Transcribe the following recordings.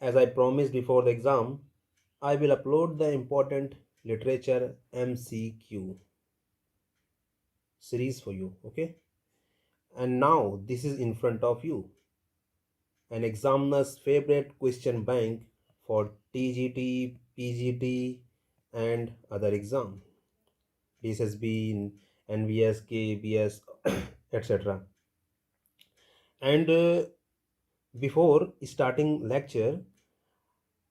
as I promised before the exam, I will upload the important literature MCQ series for you. Okay, and now this is in front of you, an examiner's favorite question bank for TGT, PGT, and other exam. This has been NVS, KBS, etc. And before starting lecture,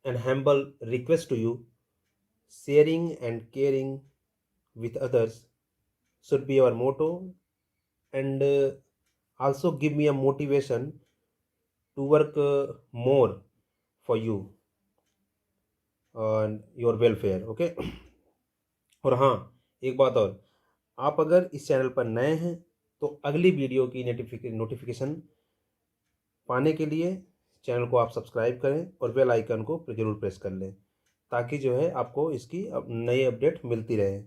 an humble request to you: sharing and caring with others should be our motto, and also give me a motivation to work more for you and your welfare. Okay. और हाँ, एक बात और, आप अगर इस channel पर नए हैं तो अगली वीडियो की नोटिफिकेशन पाने के लिए चैनल को आप सब्सक्राइब करें और बेल आइकन को जरूर प्रेस कर लें, ताकि जो है आपको इसकी नई अपडेट मिलती रहे।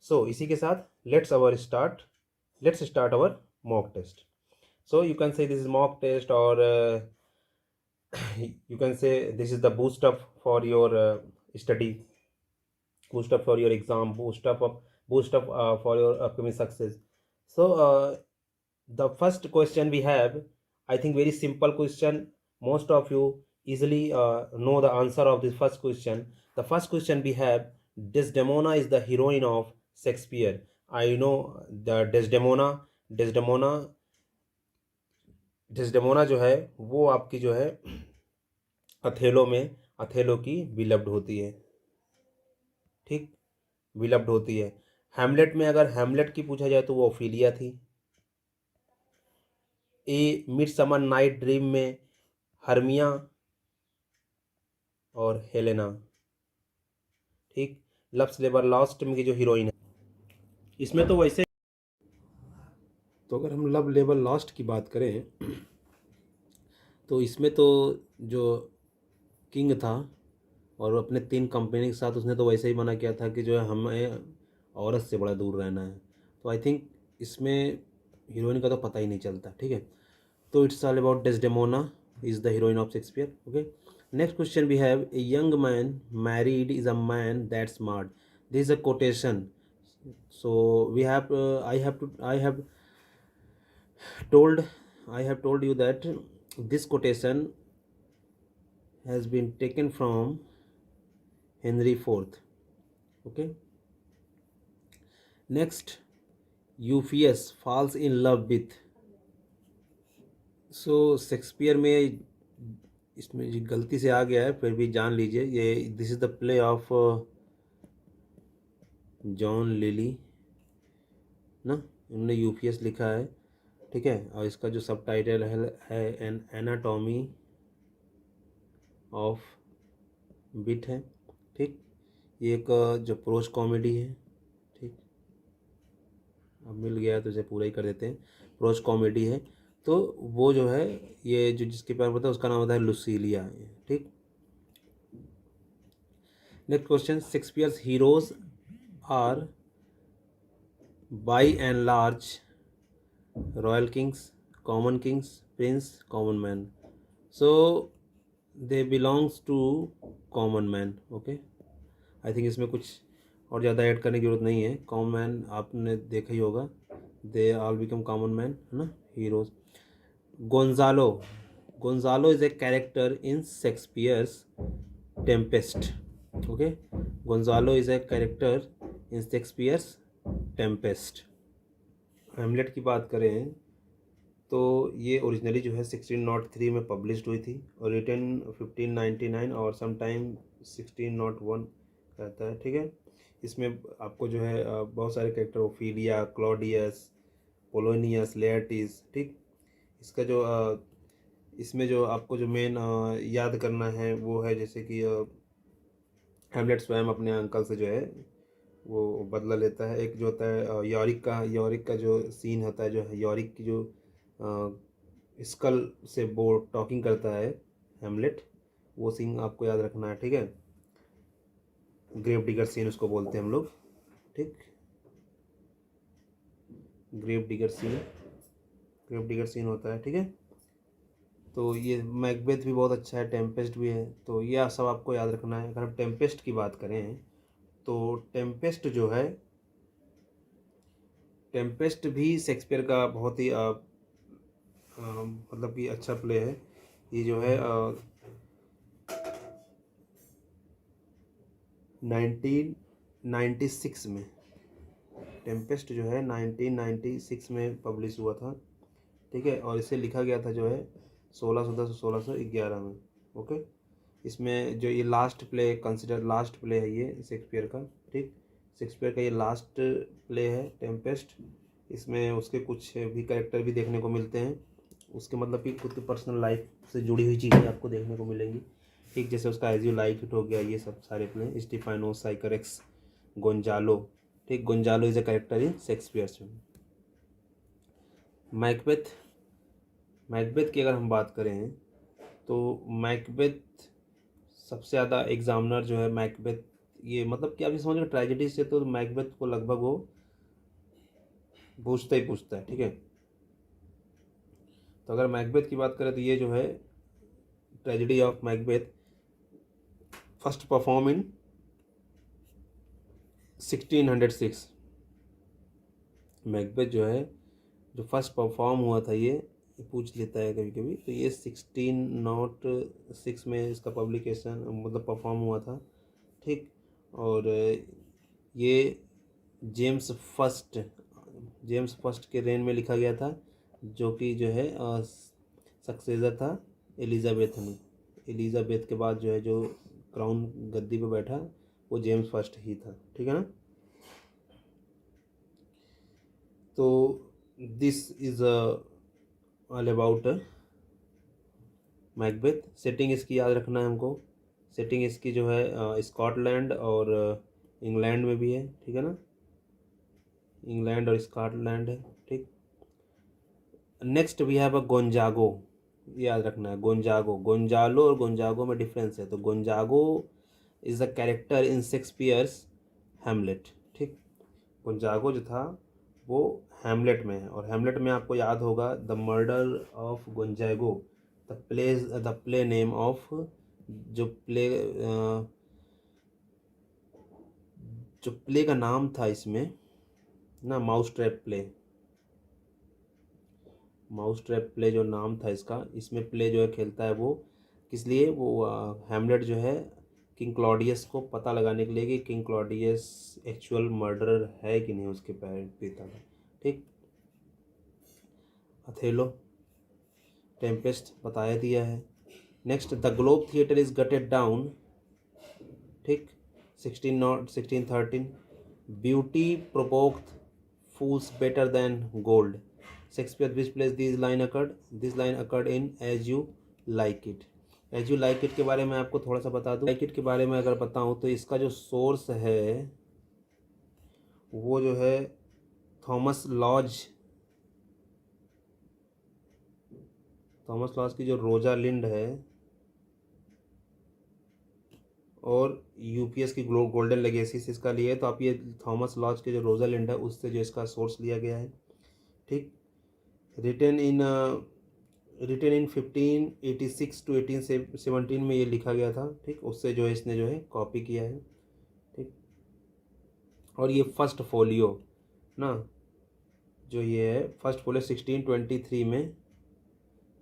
सो इसी के साथ let's start our mock test. So you can say this is mock test, or you can say this is the boost up for your study, boost up for your exam, boost up for your upcoming success. So the first question we have, I think very simple question. Most of you easily know the answer of this first question. The first question we have: Desdemona is the heroine of Shakespeare. I know the Desdemona Desdemona जो है वो आपकी जो है Othello में, Othello की beloved होती है, ठीक, बिलव्ड होती है। हैमलेट में अगर हैमलेट की पूछा जाए तो वो ओफिलिया थी। ए मिडसमर नाइट ड्रीम में हर्मिया और हेलेना, ठीक। लव्स लेबर लॉस्ट में की जो हीरोइन है, इसमें तो वैसे, तो अगर हम लव लेबर लॉस्ट की बात करें तो इसमें तो जो किंग था और अपने 3 कंपनी के साथ उसने तो वैसे ही मना किया था कि जो है हमें औरत से बड़ा दूर रहना है। तो आई थिंक इसमें हीरोइन का तो पता ही नहीं चलता, ठीक है। तो it's all about Desdemona is the heroine of Shakespeare. Okay, next question we have: a young man married is a man that smart. This is a quotation. So we have told I have told you that this quotation has been taken from Henry IV. Okay, next, Euphues falls in love with. So Shakespeare में इसमें ये गलती से आ गया है, फिर भी जान लीजिए, ये this is the play of John lily ना, इन्होंने यूफियस लिखा है, ठीक है। और इसका जो सब टाइटल है एन एनाटॉमी ऑफ बिट है, ठीक। ये एक जो प्रोज कॉमेडी है, ठीक। अब मिल गया तो इसे पूरा ही कर देते हैं। प्रोज कॉमेडी है, तो वो जो है ये जो जिसके प्यार होता है उसका नाम होता है लुसीलिया, ठीक। Next question: Shakespeare's heroes are by and large royal kings, common kings, prince, common man. So they belongs to common man. Okay, I think इसमें कुछ और ज़्यादा ऐड करने की जरूरत नहीं है। कॉमन मैन आपने देखा ही होगा, they all become common man, है ना, heroes. Gonzalo, Gonzalo is a character in Shakespeare's Tempest. Okay, Gonzalo is a character in Shakespeare's Tempest. Hamlet की बात करें तो ये ओरिजिनली जो है 1603 में पब्लिश्ड हुई थी और रिटन 1599 और समटाइम 1601 रहता है, ठीक है। इसमें आपको जो है बहुत सारे कैरेक्टर, ओफिलिया, क्लॉडियस, पोलोनियस, लेआर्टिस, ठीक। इसका जो इसमें जो आपको जो मेन याद करना है वो है, जैसे कि हैमलेट स्वयं अपने अंकल से जो है वो बदला लेता है। एक जो होता है यॉरिक का जो सीन होता है, जो यॉरिक की जो स्कल से वो टॉकिंग करता है हैमलेट, वो सीन आपको याद रखना है, ठीक है। ग्रेव डिगर सीन उसको बोलते हैं हम लोग, ठीक। ग्रेव डिगर सीन होता है, ठीक है। तो ये मैकबेथ भी बहुत अच्छा है, टेम्पेस्ट भी है, तो ये सब आपको याद रखना है। अगर हम टेम्पेस्ट की बात करें तो टेम्पेस्ट जो है, टेम्पेस्ट भी शेक्सपियर का बहुत ही मतलब कि अच्छा प्ले है। ये जो है 1996 में, टेम्पेस्ट जो है 1996 में पब्लिश हुआ था, ठीक है। और इसे लिखा गया था जो है 1610 1611 में, ओके। इसमें जो ये last play, consider last play है ये शेक्सपियर का, ठीक। शेक्सपियर का ये लास्ट प्ले है टेम्पेस्ट। इसमें उसके कुछ भी कैरेक्टर भी देखने को मिलते हैं, उसके मतलब कि खुद की पर्सनल लाइफ से जुड़ी हुई चीज़ें आपको देखने को मिलेंगी, ठीक। जैसे उसका एज यू लाइक इट हो गया, ये सब सारे प्ले, स्टीफानो, साइकरेक्स, गोंजालो, ठीक। Gonzalo is a character in Shakespeare's. Macbeth, Macbeth की अगर हम बात करें तो मैकबेथ सबसे ज़्यादा एग्जामिनर जो है मैकबेथ, ये मतलब कि आप ये समझ लो ट्रेजेडी से तो मैकबेथ को लगभग वो पूछता ही पूछता है, ठीक है। तो अगर मैकबेथ की बात करें तो ये जो है tragedy of Macbeth first perform in 1606। Macbeth जो है जो फर्स्ट परफॉर्म हुआ था, ये पूछ लेता है कभी कभी, तो ये 1606 में इसका पब्लिकेशन मतलब परफॉर्म हुआ था, ठीक। और ये जेम्स फर्स्ट, जेम्स फर्स्ट के रेन में लिखा गया था, जो कि जो है सक्सेसर था एलिजाबेथ में। एलिजाबेथ के बाद जो है जो क्राउन गद्दी पे बैठा वो जेम्स फर्स्ट ही था, ठीक है ना। तो this is all about Macbeth. Setting इसकी याद रखना है हमको, सेटिंग इसकी जो है स्कॉटलैंड और इंग्लैंड में भी है, ठीक है ना, इंग्लैंड और स्कॉटलैंड है, ठीक। Next we have a Gonzago, याद रखना है गोंजागो। गोंजालो और गोंजागो में डिफरेंस है। तो गोंजागो is a character in Shakespeare's Hamlet, ठीक। गोंजागो जो था वो हैमलेट में है, और हैमलेट में आपको याद होगा the murder of गोंजागो, the play name of, जो प्ले जो प्ले का नाम था इसमें ना, mouse trap play, mouse trap play जो नाम था इसका, इसमें प्ले जो है खेलता है वो किस लिए, वो हैमलेट जो है किंग क्लॉडियस को पता लगाने के लिए कि किंग क्लॉडियस एक्चुअल मर्डरर है कि नहीं उसके पिता का, ठीक। अथेलो, टेम्पेस्ट बताया दिया है। Next the globe theatre is gated down, ठीक, 1613। Beauty provoked fools better than gold. Shakespeare which place this line occurred? This line occurred in As You Like It. As You Like It के बारे में आपको थोड़ा सा बता दूं। Like It के बारे में अगर बताऊं तो इसका जो सोर्स है वो जो है थॉमस लॉज, थॉमस लॉज की जो रोजा लिंड है और यूपीएस की गोल्डन लेगेसी से इसका लिया है। तो आप ये थॉमस लॉज के जो रोजा लिंड है उससे जो इसका सोर्स लिया गया है, ठीक। रिटन इन 1586 टू 1817 में ये लिखा गया था, ठीक। उससे जो है इसने जो है कॉपी किया है, ठीक। और ये फर्स्ट फोलियो ना, जो ये है फर्स्ट फोलियो 1623 में,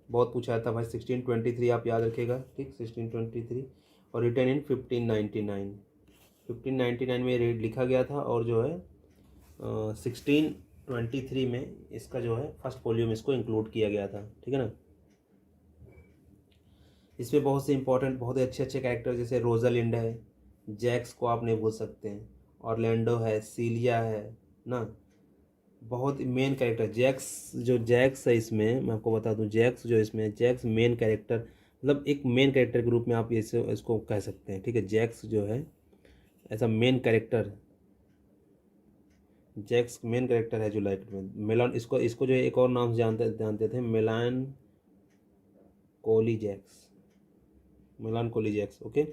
बहुत पूछा था भाई 1623 आप याद रखिएगा, ठीक, 1623। और रिटन इन 1599, 1599 में ये लिखा गया था, और जो है 1623 में इसका जो है फर्स्ट फोलियो में इसको इंक्लूड किया गया था, ठीक है ना। इसमें बहुत से इंपॉर्टेंट बहुत ही अच्छे अच्छे कैरेक्टर जैसे रोजालिंड है, जैक्स को आप नहीं भूल सकते हैं, ऑरलैंडो है, सीलिया है ना, बहुत मेन कैरेक्टर। जैक्स, जो जैक्स है इसमें मैं आपको बता दूं, जैक्स जो इसमें, जैक्स मेन कैरेक्टर मतलब एक मेन कैरेक्टर के रूप में आप इसे इसको कह सकते हैं, ठीक है। जैक्स जो है ऐसा main character, Jaques main character है जो लाइक में मेलान, इसको इसको जो है एक और नाम से जानते जानते थे, मेलान कोली जैक्स, मिलान कोली जैक्स, ओके।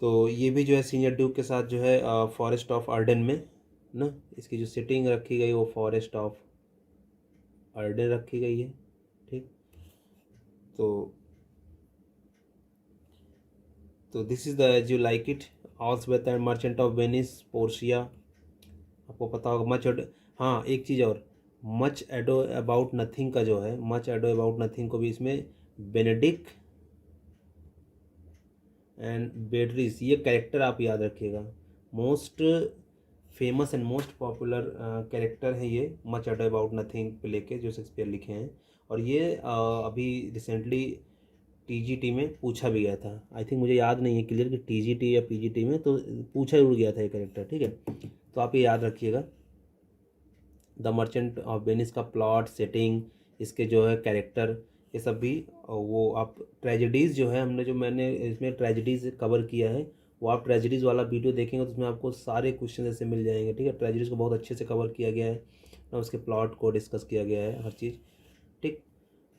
तो ये भी जो है सीनियर ड्यूक के साथ जो है फॉरेस्ट ऑफ अर्डन में ना, इसकी जो सिटिंग रखी गई वो फॉरेस्ट ऑफ अर्डन रखी गई है, ठीक। तो this is the as you like it, ऑल्सवेथ and merchant of Venice, Portia, आपको पता होगा। मच एडो, हाँ एक चीज़ और, मच एडो अबाउट नथिंग का जो है, मच एडो अबाउट नथिंग को भी इसमें बेनेडिक्ट एंड बेट्रिस, ये कैरेक्टर आप याद रखिएगा। Most famous and most popular character है ये, much ado about nothing play के, जो शेक्सपियर लिखे हैं। और ये अभी रिसेंटली टीजीटी में पूछा भी गया था। आई थिंक, मुझे याद नहीं है क्लियर कि टीजीटी या पीजीटी में, तो पूछा जरूर गया था ये कैरेक्टर, ठीक है। तो आप ये याद रखिएगा। द मर्चेंट ऑफ वेनिस का प्लॉट, सेटिंग, इसके जो है कैरेक्टर, ये सब भी वो आप ट्रेजेडीज़ जो है, मैंने इसमें ट्रेजेडीज़ कवर किया है, वो आप ट्रेजेडीज़ वाला वीडियो देखेंगे तो उसमें आपको सारे क्वेश्चन ऐसे मिल जाएंगे, ठीक है। ट्रेजेडीज़ को बहुत अच्छे से कवर किया गया है ना, उसके प्लॉट को डिस्कस किया गया है, हर चीज़, ठीक।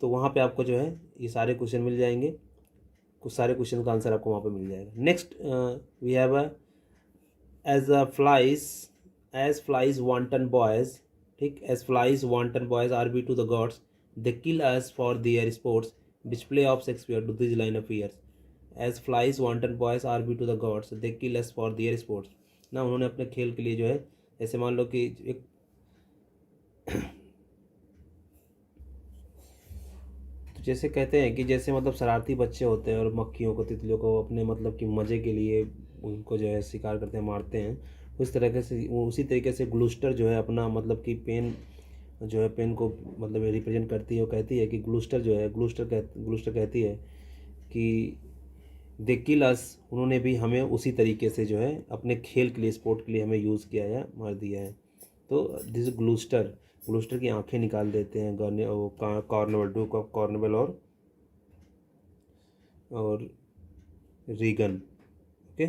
तो वहाँ पे आपको जो है ये सारे क्वेश्चन मिल जाएंगे, कुछ सारे क्वेश्चन का आंसर आपको वहाँ पे मिल जाएगा। Next we have a as a flies, as flies wanton boys, ठीक, as flies wanton boys are be to the gods, they kill us for their sports, which play of Shakespeare do this line of years. As flies wanton boys are be to the gods, they kill us for their sports, ना उन्होंने अपने खेल के लिए जो है, जैसे मान लो कि एक तो जैसे कहते हैं कि जैसे मतलब शरारती बच्चे होते हैं और मक्खियों को, तितलियों को अपने मतलब कि मज़े के लिए उनको जो है शिकार करते हैं, मारते हैं, उस तरीके से उसी तरीके से ग्लूस्टर जो है अपना मतलब कि पेन जो है, पेन को मतलब रिप्रेजेंट करती है, वो कहती है कि ग्लूस्टर जो है, ग्लूस्टर कहती है कि दे किल अस, उन्होंने भी हमें उसी तरीके से जो है अपने खेल के लिए, स्पोर्ट के लिए हमें यूज़ किया है, मार दिया है। तो दिस ग्लूस्टर, ग्लूस्टर की आंखें निकाल देते हैं कॉर्नवेल, डूक ऑफ कॉर्नवेल और रीगन, ओके।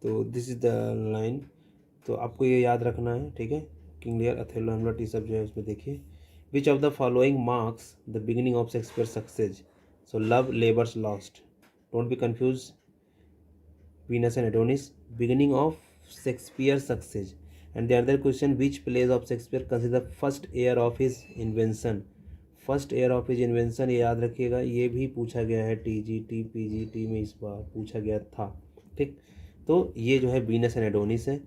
तो दिस इज द लाइन, तो आपको ये याद रखना है, ठीक है। किंग लियर, अथेलो, हेमलेट, ये सब जो है उसमें देखिए। विच of the following marks the beginning of Shakespeare success, so love labours lost, don't be confuse, Venus and Adonis, beginning of Shakespeare's success. And the other question, which plays of Shakespeare consider first year of his invention? First year of his invention, ये याद रखिएगा, ये भी पूछा गया है TGT PGT में, इस बार पूछा गया था, ठीक। तो ये जो है वीनस एंड एडोनिस है।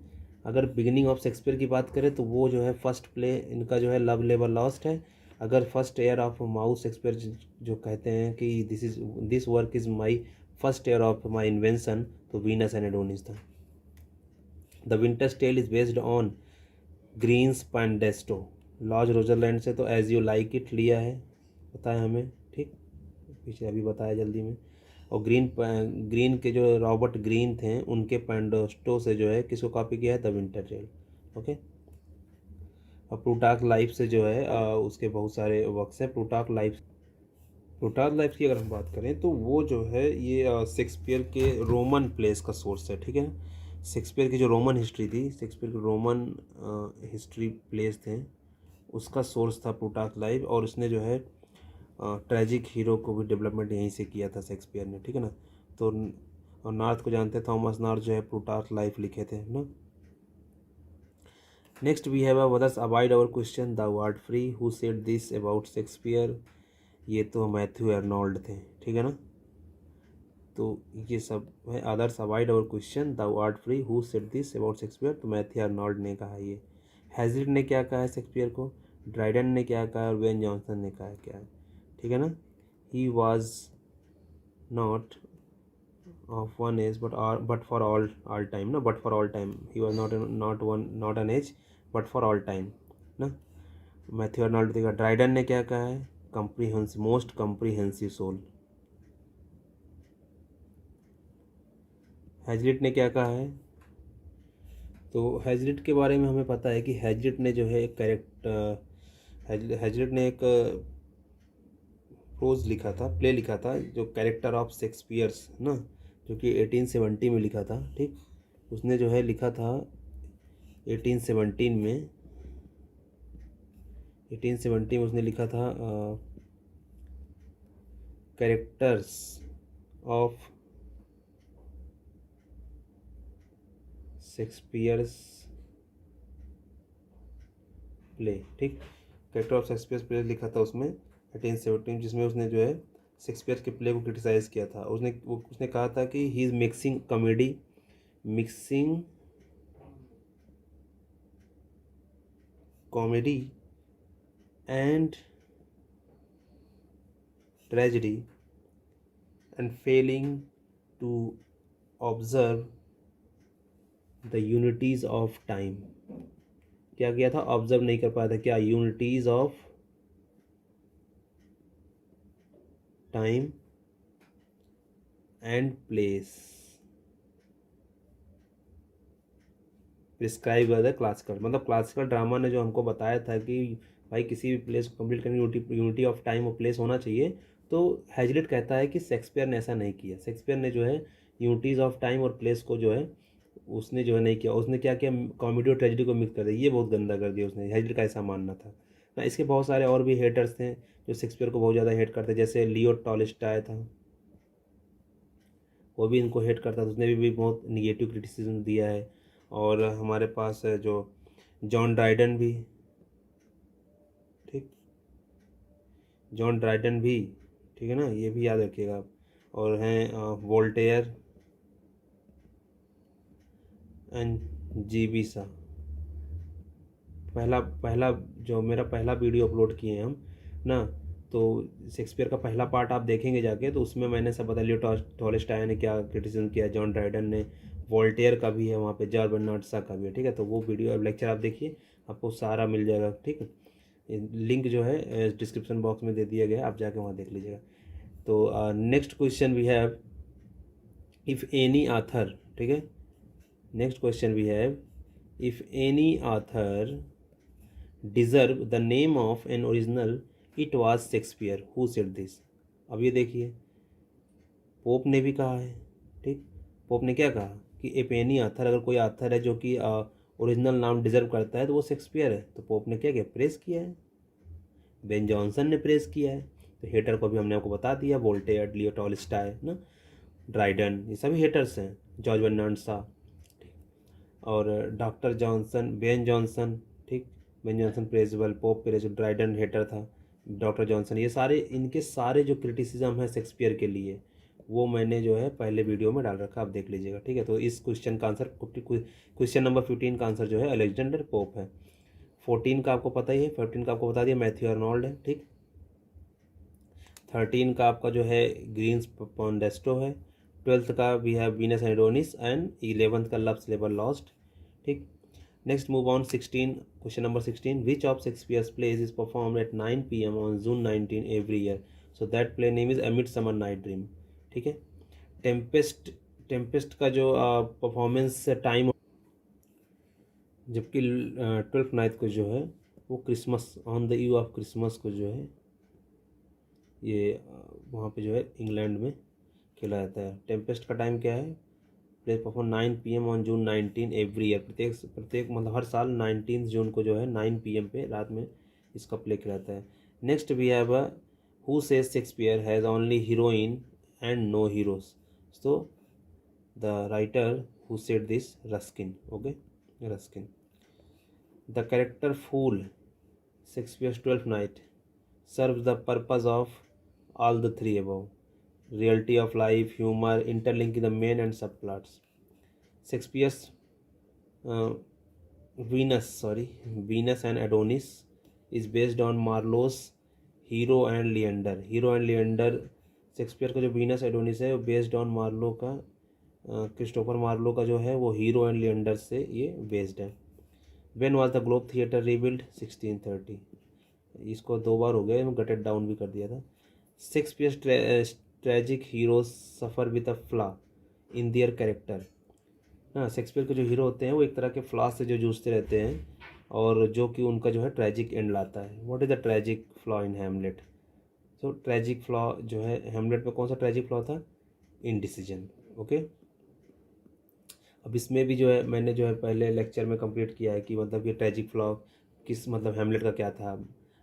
अगर बिगिनिंग ऑफ शेक्सपियर की बात करें तो वो जो है फर्स्ट प्ले इनका जो है लव लेबर लॉस्ट है। अगर फर्स्ट ईयर ऑफ माउस शेक्सपियर जो कहते हैं कि this work is my first year of my invention, तो वीनस एंड एडोनिस था। The winter's tale is based on Greene's Pandosto, Lodge रोजरलैंड से, तो एज यू लाइक इट लिया है, पता है हमें, ठीक, पीछे अभी बताया जल्दी में। और ग्रीन के जो रॉबर्ट ग्रीन थे, उनके पैंडेस्टो से जो है किसको कॉपी किया है, द विंटर टेल, ओके। और प्लूटार्क लाइफ से जो है उसके बहुत सारे वर्क्स हैं। प्लूटार्क लाइफ की अगर हम बात करें तो वो जो है ये शेक्सपियर के रोमन प्लेस का सोर्स है, ठीक है। शेक्सपियर की जो रोमन हिस्ट्री थी, शेक्सपियर के रोमन हिस्ट्री प्लेस थे, उसका सोर्स था प्लूटार्क लाइफ। और उसने जो है ट्रेजिक हीरो को भी डेवलपमेंट यहीं से किया था शेक्सपियर ने, ठीक है ना। तो और नॉर्थ को जानते हैं, थॉमस नॉर्थ जो है प्लूटार्क लाइफ लिखे थे ना। Next we have others avoid our question, the word free, who said this about Shakespeare, ये तो मैथ्यू अर्नोल्ड थे, ठीक है ना। तो ये सब है others avoid our question, the word free, who said this about Shakespeare, तो मैथ्यू अर्नोल्ड ने कहा ये। हैजिलिड ने क्या कहा है शेक्सपियर को, ड्राइडन ने क्या कहा है, और वेन जॉनसन ने कहा है क्या है, ठीक है ना। He was not of one age but for all time ना, but for all time, he was not an age but for all time ना। मैथ्यू अर्नोल्ड देखा। ड्राइडन ने क्या कहा है, मोस्ट कम्प्रीहेंसिव सोल। हैजलिट ने क्या कहा है, तो हैजलिट के बारे में हमें पता है कि हैजलिट ने जो है एक हैजलिट ने एक प्रोज लिखा था, प्ले लिखा था, जो कैरेक्टर ऑफ शेक्सपियर्स ना, जो कि 1870 में लिखा था, ठीक। उसने जो है लिखा था 1817 में, 1870 में उसने लिखा था कैरेक्टर्स ऑफ शेक्सपियर्स प्ले, ठीक। कैरेक्टर ऑफ शेक्सपियर्स प्ले लिखा था उसमें, 1817, जिसमें उसने जो है शेक्सपियर के प्ले को क्रिटिसाइज़ किया था। उसने कहा था कि he is mixing comedy and tragedy and failing to observe the unities of time. क्या किया था? ऑब्जर्व नहीं कर पाया था क्या? Unities of time and place prescribe by the classical. मतलब क्लासिकल ड्रामा ने जो हमको बताया था कि भाई किसी भी प्लेस को कंप्लीट करने यूनिटी ऑफ टाइम और प्लेस होना चाहिए, तो हैजलिट कहता है कि शेक्सपियर ने ऐसा नहीं किया। शेक्सपियर ने जो है यूनिटीज़ ऑफ टाइम और प्लेस को जो है उसने जो है नहीं किया। उसने क्या किया? कॉमेडी और ट्रेजेडी को मिक्स कर दिया। ये बहुत गंदा कर दिया उसने। हैजलिट का ऐसा मानना था ना। इसके बहुत सारे और भी हेटर्स थे जो शेक्सपियर को बहुत ज़्यादा हेट करते, जैसे लियो टॉलस्टॉय था, वो भी इनको हेट करता था। उसने भी बहुत निगेटिव क्रिटिसिज्म दिया है। और हमारे पास है जो जॉन ड्राइडन भी, ठीक, जॉन ड्राइडन भी, ठीक है ना, ये भी याद रखिएगा आप। और हैं वोल्टेयर एंड जीबी सा। पहला पहला जो मेरा पहला वीडियो अपलोड किए हैं हम ना, तो शेक्सपियर का पहला पार्ट आप देखेंगे जाके, तो उसमें मैंने सब बता लिया। टॉलस्टॉय ने क्या क्रिटिसिज्म किया, जॉन ड्राइडन ने, वोल्टेयर का भी है वहाँ पे, जॉर्ज बर्नार्ड शॉ का भी है, ठीक है। तो वो वीडियो लेक्चर आप देखिए, आपको सारा मिल जाएगा, ठीक है। लिंक जो है डिस्क्रिप्शन बॉक्स में दे दिया गया है, आप जाके वहाँ देख लीजिएगा। तो next question we have, if any author, ठीक है, next question we have, if any author deserve the name of an original it was Shakespeare who said this. अब ये देखिए, पोप ने भी कहा है, ठीक। पोप ने क्या कहा कि इफ एनी आथर, अगर कोई आथर है जो कि ओरिजिनल नाम डिजर्व करता है तो वो शेक्सपियर है। तो पोप ने क्या किया? प्रेस किया है। बेन जॉनसन ने प्रेस किया है। तो हेटर को भी हमने आपको बता दिया, वोल्टेयर, लियो टॉलस्टॉय ना, ड्राइडन, ये सभी हेटर्स हैं। जॉर्ज बर्नार्ड शॉ, और डॉक्टर जॉनसन, बेन जॉनसन, ठीक, Ben Jonson praisable, Pope praisable, Dryden hater था, डॉक्टर जॉनसन, ये सारे, इनके सारे जो क्रिटिसिज्म है शेक्सपियर के लिए, वो मैंने जो है पहले वीडियो में डाल रखा, आप देख लीजिएगा, ठीक है। तो इस क्वेश्चन का आंसर, क्वेश्चन नंबर 15 का आंसर जो है अलेक्जेंडर पोप है। 14 का आपको पता ही है, 15 का आपको बता दिया मैथ्यू अर्नोल्ड है, ठीक। 13 का आपका जो है ग्रीन्स पॉन्डेस्टो है। 12th का भी है वीनस एडोनिस, एंड 11th का लव्स लेबर लॉस्ट, ठीक। Next move on 16, question number 16, which of Shakespeare's plays is perform at 9 PM on June 19 every year, so that play name is a midsummer night dream, ठीक है। Tempest का जो performance time, जबकि 12th night को जो है वो Christmas, on the eve of Christmas को जो है ये वहाँ पे जो है इंग्लैंड में खेला जाता है। टेम्पेस्ट का टाइम क्या है? Play perform 9 PM on June 19 every year, प्रत्येक मतलब हर साल 19 जून को जो है 9 PM पे रात में इसका प्ले किया जाता है। Next we have who says Shakespeare has only heroine and no heroes. So the writer who said this, Ruskin, okay, Ruskin. The character fool, Shakespeare's 12th night, serves the purpose of all the three above: reality of life, humor, interlinking the main and subplots. Shakespeare's uh, Venus and Adonis is based on Marlowe's Hero and Leander. Hero and Leander, Shakespeare का जो Venus Adonis है वो based on Marlowe का, Christopher Marlowe का जो है वो hero and Leander से ये बेस्ड है। When was the globe theatre rebuild? 1630। इसको 2 बार हो गया, गटेड डाउन भी कर दिया था। Shakespeare's tragic heroes suffer with a flaw in their character. हाँ, शेक्सपियर के जो हीरो होते हैं वो एक तरह के फ्लॉ से जो जूझते रहते हैं, और जो कि उनका जो है ट्रेजिक एंड लाता है। What is the tragic flaw in Hamlet? So tragic flaw जो है हैमलेट में, कौन सा ट्रेजिक फ्लॉ था? Indecision, okay. अब इसमें भी जो है मैंने जो है पहले लेक्चर में कंप्लीट किया है कि मतलब ये ट्रेजिक फ्लॉ किस, मतलब हैमलेट का क्या था,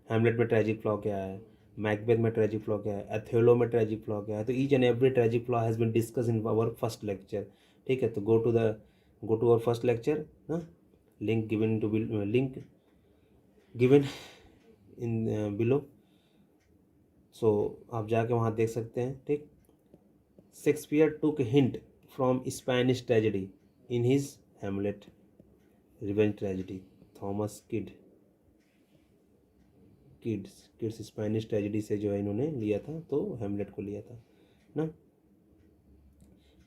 हैमलेट में ट्रेजिक फ्लॉ क्या है, मैकबेथ में ट्रेजिक फ्लॉ क्या है, अथेलो में ट्रेजिक फ्लॉ क्या है। तो each and every tragic flaw has been discuss in our first lecture, ठीक है। तो go to our first lecture ना, link given in below. So आप जाके वहाँ देख सकते हैं, ठीक। Shakespeare took hint from Spanish tragedy in his Hamlet, revenge tragedy. Thomas Kyd's Spanish tragedy से जो है इन्होंने लिया था, तो हेमलेट को लिया था ना।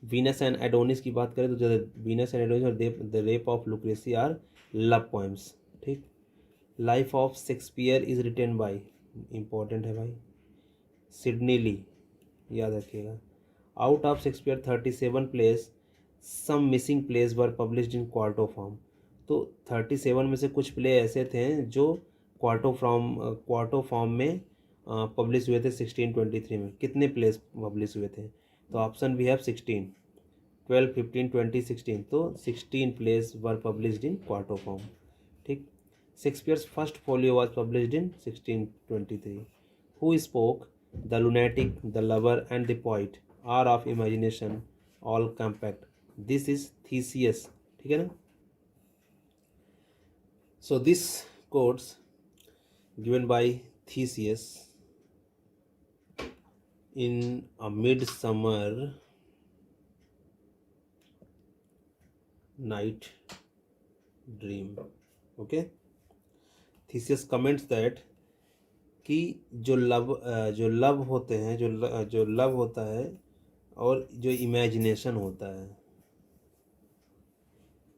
वीनस एंड एडोनिस की बात करें तो वीनस एंड एडोनिस और the rape of Lucrece are love poems, ठीक। Life of Shakespeare is written by, important है भाई, सिडनी ली, याद रखिएगा। Out of Shakespeare 37 plays, some missing plays were published in quarto form. तो 37 में से कुछ प्ले ऐसे थे जो क्वार्टो फॉर्म में पब्लिश हुए थे 1623 में। कितने प्लेस पब्लिश हुए थे? तो ऑप्शन भी है 16, 12, 15, 20, 16। तो 16 plays were published in quarto form, ठीक। Shakespeare's first folio was published in 1623। Who spoke? The lunatic, the lover and the poet are of imagination all compact, this is Theseus, ठीक है ना। So this quotes given by Theseus in A Midsummer Night Dream. Okay, Theseus comments that कि जो love होते हैं, जो love होता है और जो इमेजिनेशन होता है,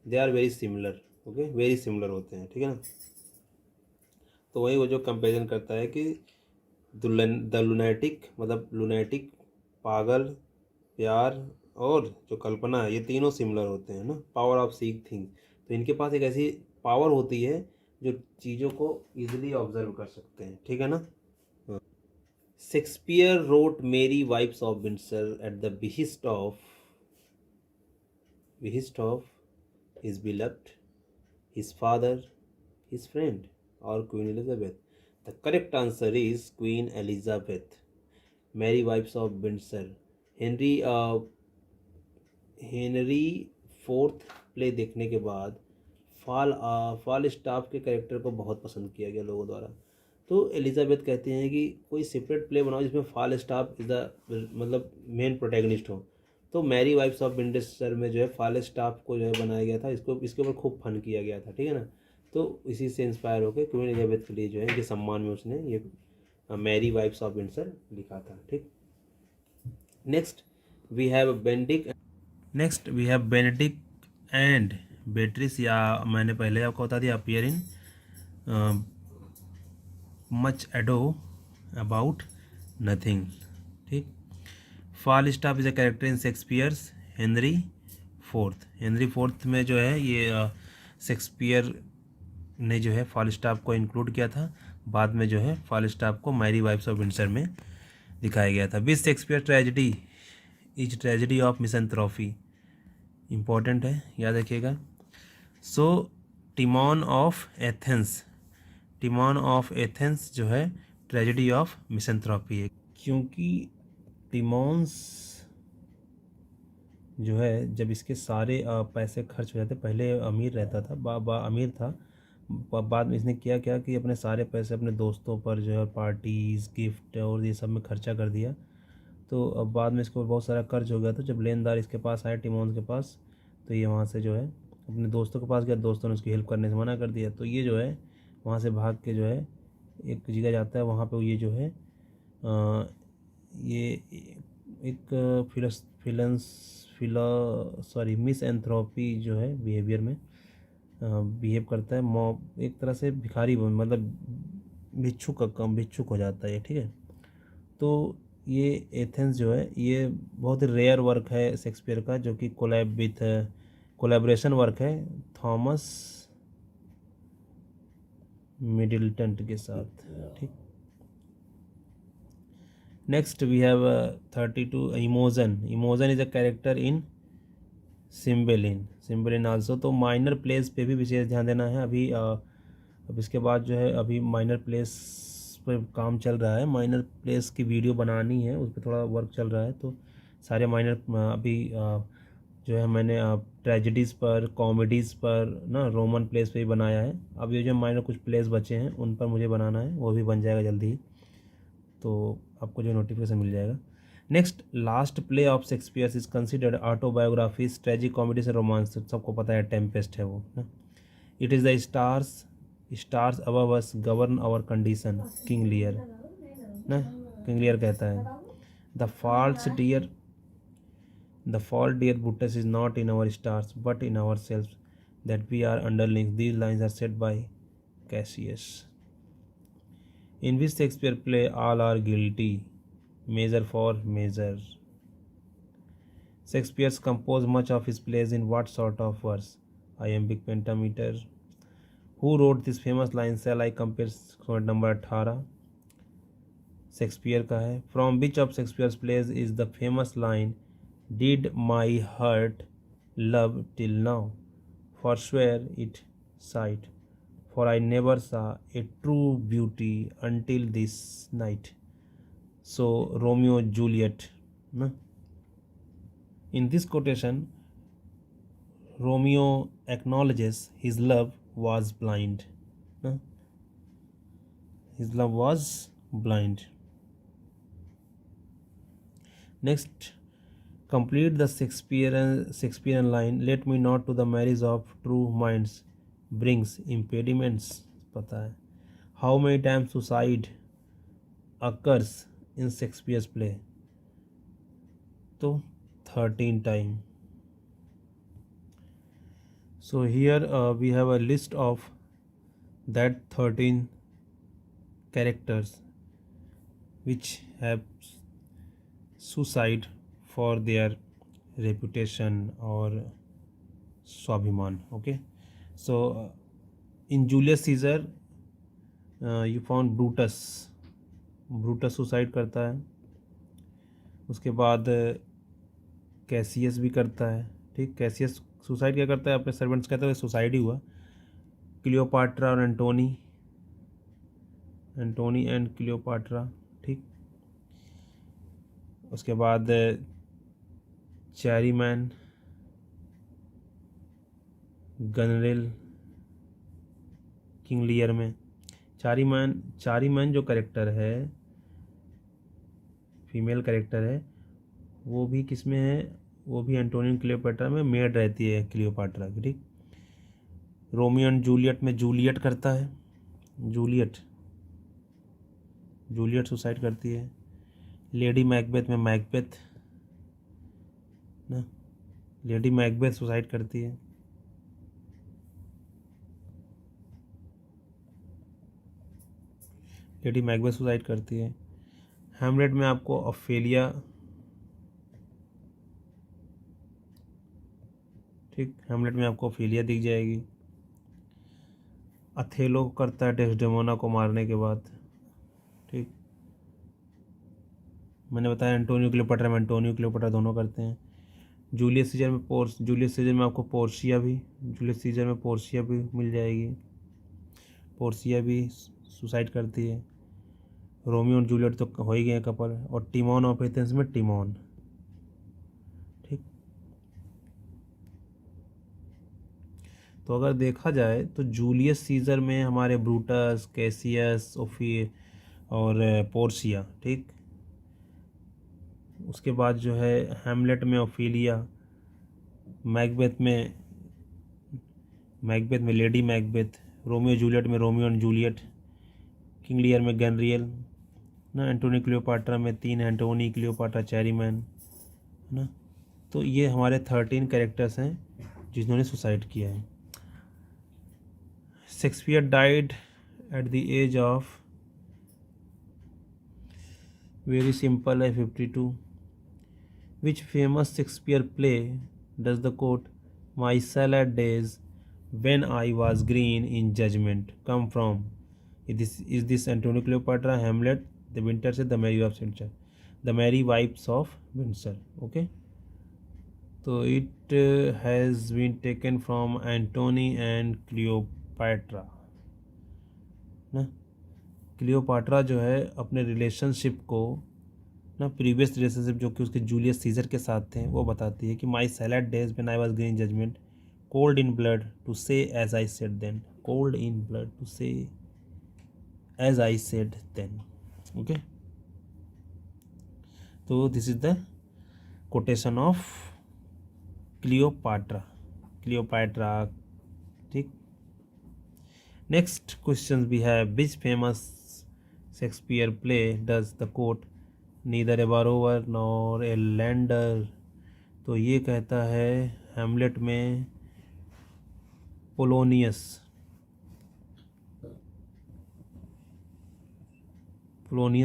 they are very similar. Okay, very similar होते हैं, ठीक है ना। तो वही वो जो कंपेरिजन करता है कि द लुनेटिक, मतलब लुनेटिक पागल, प्यार और जो कल्पना है, ये तीनों सिमिलर होते हैं ना। पावर ऑफ सीक थिंग, तो इनके पास एक ऐसी पावर होती है जो चीज़ों को इजीली ऑब्जर्व कर सकते हैं, ठीक है ना। Shakespeare wrote merry wives of Windsor at the behest of his beloved, his father, his friend और queen Elizabeth. The correct answer is Queen Elizabeth. Mary Wives of Windsor. Henry fourth play देखने के बाद Falstaff के character को बहुत पसंद किया गया लोगों द्वारा। तो एलिजाबेथ कहती हैं कि कोई सेपरेट प्ले बनाओ जिसमें फालस्टाफ इज द मतलब मेन प्रोटैगनिस्ट हो। तो मैरी वाइफ्स ऑफ विंडसर में जो है फालस्टाफ को जो है बनाया गया था, इसके ऊपर खूब फन किया गया था, ठीक है ना। तो इसी से इंस्पायर होकर क्वीन एलिजाबेथ के लिए जो है इनके सम्मान में उसने ये मैरी वाइफ्स ऑफ विंडसर लिखा था, ठीक। Next we have Benedick and Beatrice, या मैंने पहले आपको बता दिया, appear in much ado about nothing, ठीक। Falstaff is a character in Shakespeare's Henry fourth में जो है ये शेक्सपियर ने जो है फालस्टाफ को इंक्लूड किया था। बाद में जो है फालस्टाफ को मैरी वाइफ्स ऑफ विंडसर में दिखाया गया था। Which Shakespeare tragedy is tragedy of misanthropy, important है, याद रखिएगा। सो टिमोन ऑफ एथेंस जो है ट्रेजेडी ऑफ मिसैंथ्रोपी है, क्योंकि टिमोन्स जो है जब इसके सारे पैसे खर्च हो जाते, पहले अमीर रहता था, अमीर था, बाद में इसने किया क्या कि अपने सारे पैसे अपने दोस्तों पर जो है पार्टीज़, गिफ्ट और ये सब में खर्चा कर दिया। तो अब बाद में इसको बहुत सारा कर्ज हो गया। तो जब लेनदार इसके पास आए टिमोन के पास, तो ये वहाँ से जो है अपने दोस्तों के पास गया, दोस्तों ने उसकी हेल्प करने से मना कर दिया। तो ये जो है वहाँ से भाग के जो है एक जगह जाता है, वहाँ पे ये जो है ये एक मिसएंथ्रोपी जो है बिहेवियर में बिहेव करता है। एक तरह से भिखारी, मतलब भिक्षुक हो जाता है ये, ठीक है। तो ये एथेंस जो है ये बहुत रेयर वर्क है शेक्सपियर का, जो कि कोलैबोरेशन वर्क है थॉमस मिडिल्टन के साथ, ठीक। Next we have 32 Imogen is a character in Cymbeline also. तो माइनर प्लेस पे भी विशेष ध्यान देना है। अब इसके बाद जो है अभी माइनर प्लेस पर काम चल रहा है, माइनर प्लेस की वीडियो बनानी है, उस पर थोड़ा वर्क चल रहा है। तो सारे माइनर अभी जो है मैंने ट्रेजेडीज़ पर, कॉमेडीज़ पर ना, रोमन प्लेस पे ही बनाया है। अब ये जो माइनर कुछ प्लेस बचे हैं उन पर मुझे बनाना है, वो भी बन जाएगा जल्दी ही। तो आपको जो नोटिफिकेशन मिल जाएगा। Next, last play of Shakespeare is considered autobiographies, tragic comedy से रोमांस, सबको पता है टेम्पेस्ट है वो ना। It is the stars above us govern our condition, King Lear ना, किंग लियर कहता है। The falls dear The fault, dear Brutus, is not in our stars, but in ourselves, that we are underlings. These lines are said by Cassius. In which Shakespeare play all are guilty, measure for measure. Shakespeare composed much of his plays in what sort of verse? Iambic pentameter. Who wrote this famous line? Shall I compare sonnet number 18? Shakespeare का है। From which of Shakespeare's plays is the famous line, did my heart love till now, forswear it sight, for I never saw a true beauty until this night. So Romeo Juliet ना? In this quotation, Romeo acknowledges his love was blind ना? His love was blind. Next, complete the Shakespearean line, let me not to the marriage of true minds brings impediments, पता है। How many times suicide occurs in Shakespeare's play? तो 13 times. So here we have a list of that 13 characters which have suicide for their reputation or स्वाभिमान. Okay, so in Julius Caesar you found Brutus suicide करता है। उसके बाद Cassius भी करता है। ठीक, कैसियस सुसाइड क्या करता है, अपने सर्वेंट्स कहते हुए सुसाइड ही हुआ। क्लियोपाट्रा और एंटोनी एंड क्लियोपाट्रा। ठीक, उसके बाद चैरीमैन, गनरेल, किंग लियर में। चारीमैन जो कैरेक्टर है, फीमेल कैरेक्टर है, वो भी किस में है, वो भी एंटोनियो क्लियोपाट्रा में मेड रहती है क्लियोपाट्रा की। ठीक, रोमियो एंड जूलियट में जूलियट करता है, जूलियट सुसाइड करती है। लेडी मैकबेथ में मैकबेथ ना, लेडी मैकबेथ सुसाइड करती है। लेडी मैकबेथ सुसाइड करती है। हैमलेट में आपको ऑफेलिया, ठीक, हैमलेट में आपको ऑफेलिया दिख जाएगी। अथेलो करता है डेस्डेमोना को मारने के बाद। ठीक, मैंने बताया एंटोनियो क्लियोपाट्रा दोनों करते हैं। जूलियस सीजर में आपको पोर्शिया भी मिल जाएगी। पोर्शिया भी सुसाइड करती है। रोमियो और जूलियट तो हो ही गए कपल। और टिमोन ऑफ एथेंस में टिमोन। ठीक, तो अगर देखा जाए तो जूलियस सीजर में हमारे ब्रूटस, कैसियस, और पोर्शिया। ठीक, उसके बाद जो है हैमलेट में ओफेलिया, मैकबेथ में लेडी मैकबेथ, रोमियो जूलियट में Romeo and Juliet, King Lear में गैनरियल ना, एंटोनी क्लियोपाट्रा में 3 एंटोनी, क्लियोपाट्रा, चैरीमैन ना। तो ये हमारे 13 कैरेक्टर्स हैं जिन्होंने सुसाइड किया है। Shakespeare died at the age of, very simple है, 52। Which famous Shakespeare play does the quote "My salad days when I was green in judgment" come from? Is this Antonio Cleopatra, Hamlet, The Winter से The Merry of Windsor, The Merry Wives of Windsor? Okay, so it has been taken from Antony and Cleopatra ना। Cleopatra जो है अपने relationship को ना, previous relationship जो कि उसके जूलियस सीजर के साथ थे, वो बताती है कि my salad days when I was green judgement, cold in blood to say as I said then, cold in blood to say as I said then. Okay, तो this is the quotation of Cleopatra, ठीक। Next question भी है, which famous Shakespeare play does the quote neither a borrower nor a lender. तो ये कहता है Hamlet में Polonius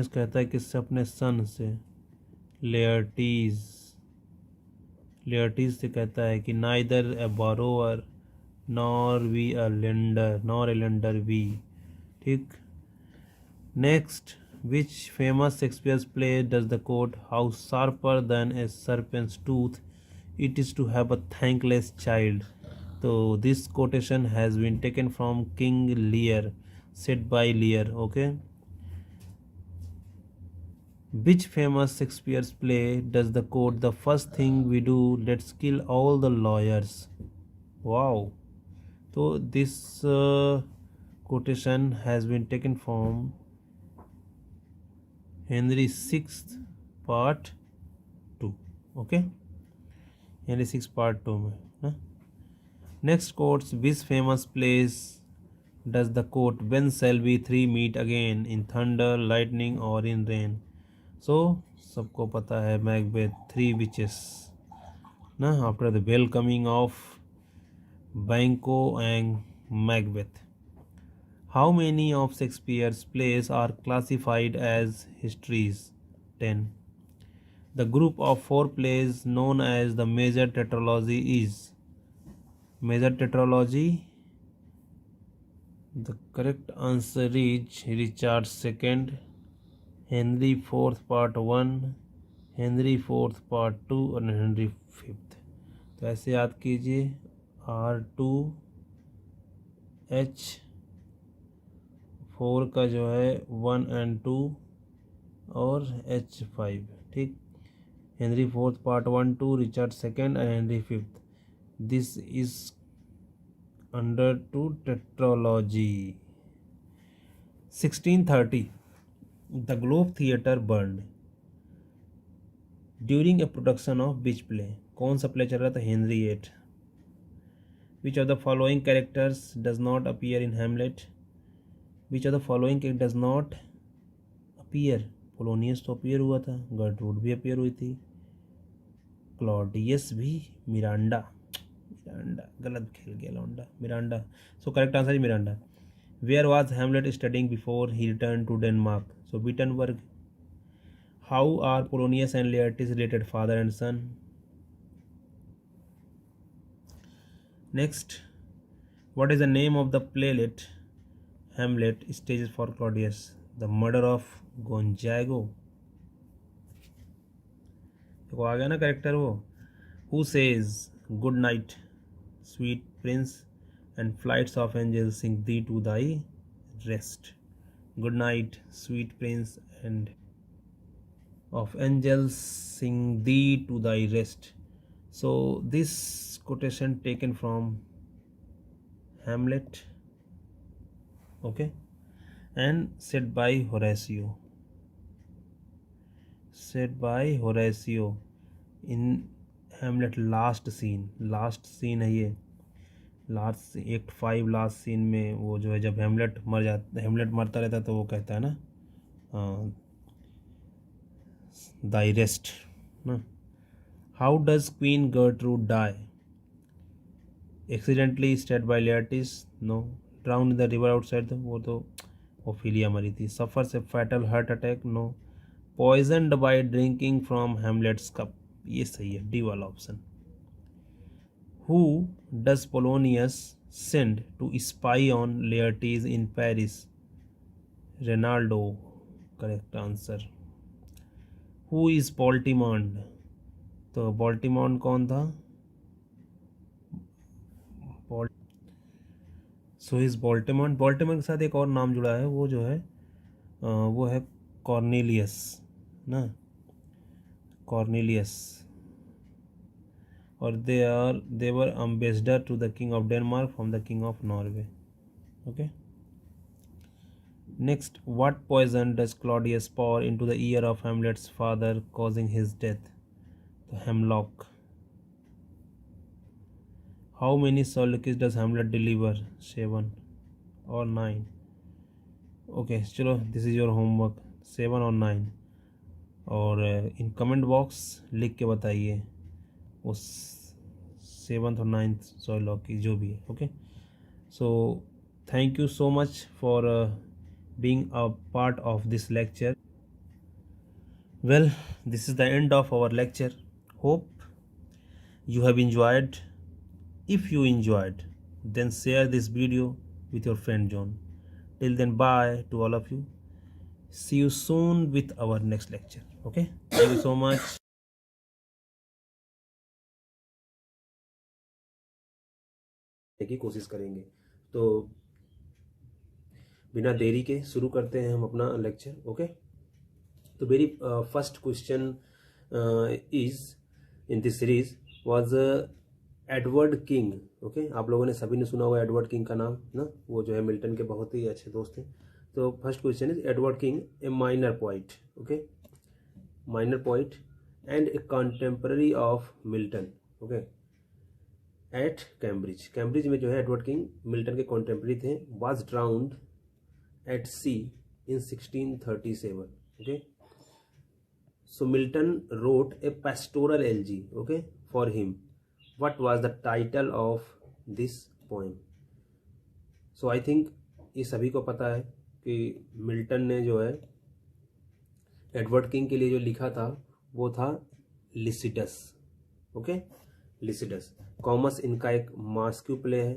कहता है किससे, अपने सन से, लेयर्टीज से कहता है कि neither a borrower nor a lender we, ठीक। Next, which famous Shakespeare's play does the quote how sharper than a serpent's tooth it is to have a thankless child. तो this quotation has been taken from King Lear, said by Lear, okay. Which famous Shakespeare's play does the quote, the first thing we do, let's kill all the lawyers? Wow. So this quotation has been taken from Henry VI part 2, okay, Henry VI part 2 में, हाँ? Next quotes, which famous plays does the quote, when shall we three meet again, in thunder, lightning or in rain? सो सबको पता है Macbeth, three witches ना, after the bell coming of Banquo and Macbeth. How many of Shakespeare's plays are classified as histories? 10। The group of 4 plays known as the major tetralogy is? Major tetralogy, the correct answer is Richard second, Henry fourth part 1, Henry fourth part 2 और Henry fifth. तो ऐसे याद कीजिए, R2H4 का जो है 1 and 2 और H5, ठीक। Henry fourth part 1 2, Richard second and Henry fifth, this is under to tetralogy. 1630 The Globe Theatre burned during a production of which play? कौन सा प्ले चल रहा था? Henry VIII। Which of the following characters does not appear in Hamlet? Which of the following character does not appear? Polonius तो appear हुआ था, Gertrude भी appear हुई थी, क्लॉडियस भी, मिरांडा गलत खेल गया लौंडा, Miranda. So correct answer is Miranda. Where was Hamlet studying before he returned to Denmark? So Wittenberg. How are Polonius and Laertes related, father and son? Next, what is the name of the playlet Hamlet stages for Claudius? The Murder of Gonzago। देखो आ गया ना character वो। Who says good night, sweet prince, and flights of angels sing thee to thy rest? Good night, sweet prince, and of angels sing thee to thy rest. So this quotation taken from Hamlet, okay, and said by Horatio in Hamlet last scene है ये, last act 5 last scene में वो जो है जब हेमलेट मरता रहता है तो वो कहता है ना दाई रेस्ट ना। How does queen Gertrude die? Accidentally stabbed by Laertes? No. Drown in the river outside? वो तो ओफिलिया मरी थी। सफर से fatal heart attack? No. Poisoned by drinking from Hamlet's cup? ये सही है, डी वाला option. Who does Polonius send to spy on Laertes in Paris? Rinaldo, correct answer. Who is Baltimond? तो Baltimond कौन था? सो इज Baltimond के साथ एक और नाम जुड़ा है, वो जो है वो है कॉर्नेलियस ना, कॉर्नेलियस। और they were ambassador to the king of Denmark from the king of Norway, okay। Next, what poison does Claudius pour into the ear of Hamlet's father, causing his death? The hemlock. How many soliloquies does Hamlet deliver? 7 or 9? Okay, चलो, this is your homework. 7 or 9. और in comment box लिख के बताइए उस 7th और 9th soliloquy जो भी है. Okay, so thank you so much for being a part of this lecture. Well, this is the end of our lecture. Hope you have enjoyed. If you enjoyed, then share this video with your friend John. Till then, bye to all of you. See you soon with our next lecture. Okay, thank you so much. की कोशिश करेंगे. तो बिना देरी के शुरू करते हैं हम अपना लेक्चर. ओके, तो very first question is in this series was Edward king. Okay, आप लोगों ने सभी ने सुना होगा एडवर्ड किंग का नाम ना, वो जो है मिल्टन के बहुत ही अच्छे दोस्त हैं. तो first question is Edward King a minor poet. Okay, minor poet and a contemporary of Milton. Okay, at Cambridge. Cambridge में जो है एडवर्ड किंग मिल्टन के कॉन्टेम्पररी थे. Was drowned at sea in 1637. Okay, so Milton wrote a pastoral elegy, okay, for him. What was the title of this poem? So I think ये सभी को पता है कि मिल्टन ने जो है एडवर्ड किंग के लिए जो लिखा था वो था लिसिडस. Okay, Lycidas. कॉमस इनका एक मास्क्यू प्ले है,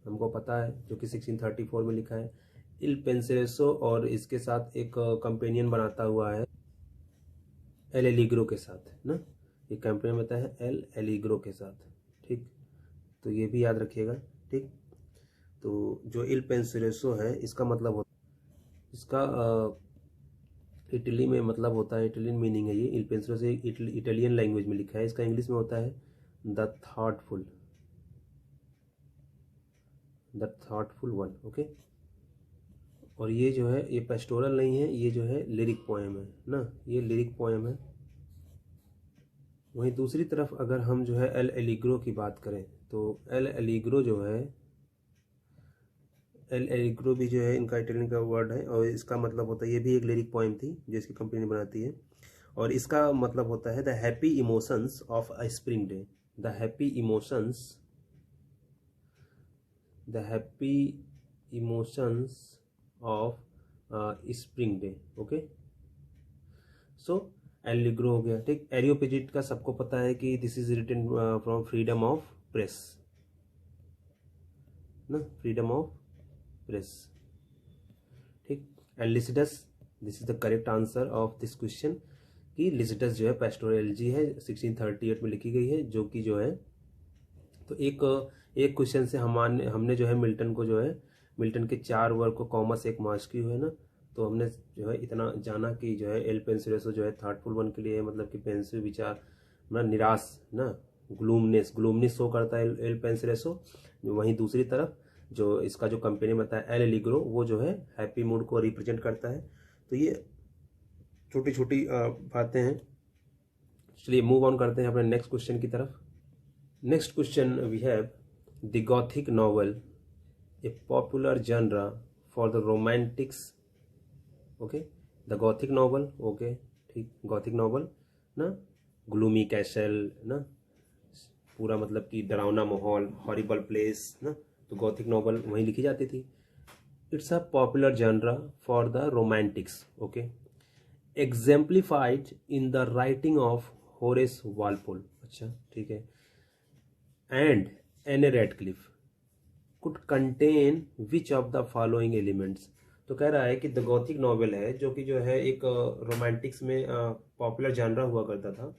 हमको पता है, जो कि 1634 में लिखा है. इल पेंसेरेसो और इसके साथ एक कंपेनियन बनाता हुआ है एल एलिग्रो के साथ ना. ये कंपेनियन बनता है एल एलिग्रो के साथ. ठीक, तो ये भी याद रखिएगा. ठीक, तो जो इल पेंसेरेसो है इसका मतलब होता, इसका इटली में मतलब होता है, इटालियन मीनिंग है ये. इल पेंसेरेसो इटालियन लैंग्वेज में लिखा है. इसका इंग्लिश में होता है द थॉटफुल वन. ओके, और ये जो है ये पेस्टोरल नहीं है, ये जो है लिरिक पोएम है ना, ये लिरिक पोएम है. वहीं दूसरी तरफ अगर हम जो है एल एलिग्रो की बात करें तो एल एलिग्रो जो है, एल एलिग्रो भी जो है इनका इटालियन का वर्ड है और इसका मतलब होता है, ये भी एक लिरिक पोएम थी जो इसकी कंपनी बनाती है. और इसका मतलब होता है the happy emotions of a spring day. The happy emotions of spring day. Okay, so Allegro हो गया. ठीक, एरियोपेजिट का सबको पता है कि this is written from freedom of press ना, फ्रीडम ऑफ प्रेस. ठीक, and Lycidas, this is the correct answer of this question कि लिसिडस जो है पेस्टोरल एलेजी है, 1638 में लिखी गई है, जो कि जो है. तो एक क्वेश्चन से हमने जो है मिल्टन को जो है, मिल्टन के 4 वर्क को कॉमस एक मास्क्यू है ना, तो हमने जो है इतना जाना कि जो है एल पेंसिलेसो जो है थॉटफुल वन के लिए है, मतलब कि पेंसिल विचार ना, निराश ना, ग्लूमनेस शो करता है एल पेंसिलेसो. वहीं दूसरी तरफ जो इसका जो कंपेनी बताया एल एलिग्रो, वो जो है हैप्पी मूड को रिप्रेजेंट करता है. तो ये छोटी छोटी बातें हैं. चलिए मूव ऑन करते हैं अपने नेक्स्ट क्वेश्चन की तरफ. Next question we have the gothic novel, a popular genre for the romantics. Okay, the gothic novel. Okay, ठीक, गॉथिक नॉवल ना, ग्लूमी कैसल ना, पूरा मतलब कि डरावना माहौल, हॉरिबल प्लेस ना, तो गॉथिक नॉवल वहीं लिखी जाती थी. It's a popular genre for the romantics. Okay, exemplified in the writing of Horace Walpole. अच्छा, ठीक है. And Anne Radcliffe could contain which of the following elements. तो कह रहा है कि द गॉथिक नॉवेल है, जो कि जो है एक रोमांटिक्स में पॉपुलर जानरा हुआ करता था.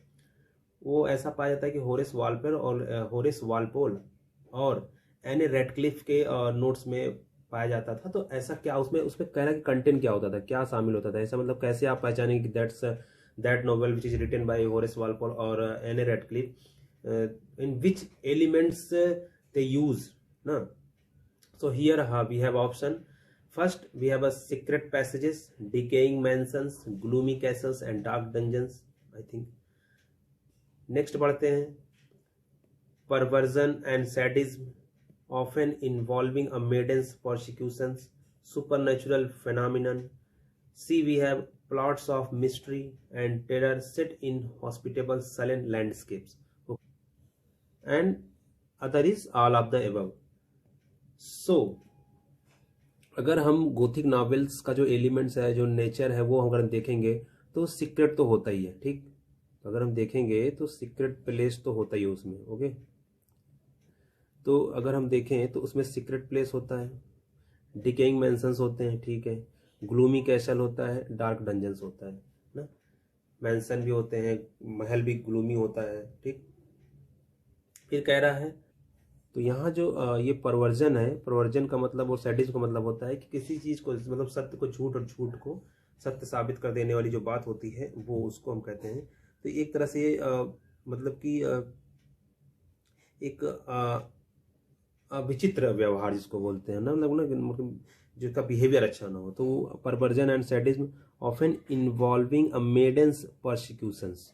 वो ऐसा पाया जाता है कि होरेस वाल्पोल और एने रेडक्लिफ के नोट्स में पाया जाता था. तो ऐसा क्या उसमें कह रहा है कि कंटेंट क्या होता था, क्या शामिल होता था, ऐसा मतलब कैसे आप पहचानेंगे कि that novel which is written by Horace Walpole और Anne Radcliffe, in which elements they use ना. So here we have option. First, we have a secret passages, decaying mansions, gloomy castles and dark dungeons, I think. Next बढ़ते हैं, perversion and sadism, often involving a maiden's persecutions, supernatural phenomenon. See, we have plots of mystery and terror set in hospitable sullen landscapes. And other is all of the above. So अगर हम Gothic novels का जो elements है, जो nature है, वो अगर देखेंगे तो सीक्रेट तो होता ही है, ठीक। अगर हम देखेंगे तो सीक्रेट प्लेस तो होता ही है उसमें, ओके। तो अगर हम देखें तो उसमें सीक्रेट प्लेस होता है, डिकेइंग मैंसन्स होते हैं, ठीक है, ग्लूमी कैसल होता है, डार्क डंजन्स होता है ना, मैंसन भी होते हैं, महल भी ग्लूमी होता है, ठीक। फिर कह रहा है, तो यहाँ जो ये परवर्जन है, परवर्जन का मतलब और सैडिज्म का मतलब होता है कि किसी चीज को, मतलब सत्य को झूठ और झूठ को सत्य साबित कर देने वाली जो बात होती है वो, उसको हम कहते हैं। तो एक तरह से मतलब कि एक विचित्र व्यवहार जिसको बोलते हैं ना, मतलब जिसका बिहेवियर अच्छा ना हो, तो perversion and sadism often involving a maiden's persecutions,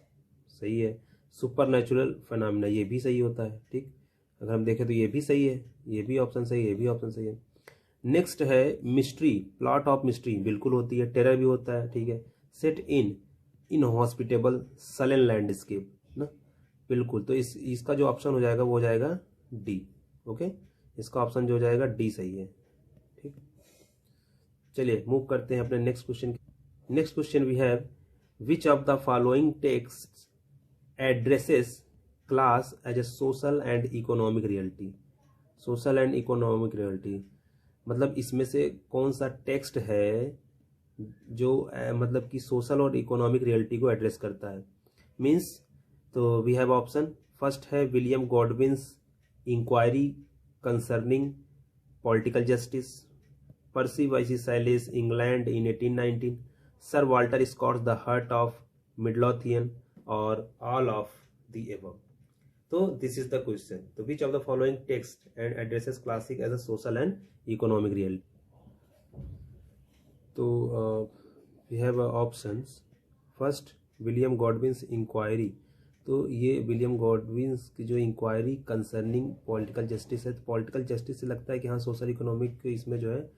सही है। सुपर नेचुरल फिनोमेना, ये भी सही होता है, ठीक। अगर हम देखें तो ये भी सही है, ये भी ऑप्शन सही है, ये भी ऑप्शन सही है। नेक्स्ट है मिस्ट्री, प्लॉट ऑफ मिस्ट्री बिल्कुल होती है, टेरर भी होता है, ठीक है। सेट इन इनहॉस्पिटेबल सलन लैंडस्केप ना, बिल्कुल। तो इसका जो ऑप्शन हो जाएगा वो हो जाएगा डी, ओके। इसका ऑप्शन जो हो जाएगा डी सही है, ठीक। चलिए मूव करते हैं अपने next question. Next question we have, which of the following text addresses class as a social and economic reality. Social and economic reality मतलब इसमें से कौन सा टेक्स्ट है जो मतलब कि सोशल और इकोनॉमिक रियलिटी को एड्रेस करता है, मीन्स। तो वी हैव ऑप्शन, फर्स्ट है William Godwin's inquiry concerning political justice, Percy Bysshe Shelley's England in 1819, sir Walter Scott the heart of Midlothian, और ऑल ऑफ द एबव। तो this is the question. तो which of the following text and addresses classic as a social and economic reality. तो we have options, first William Godwin's inquiry. तो ये William गॉडविन्स की जो inquiry concerning political justice है, तो political justice से लगता है कि हाँ सोशल इकोनॉमिक इसमें जो है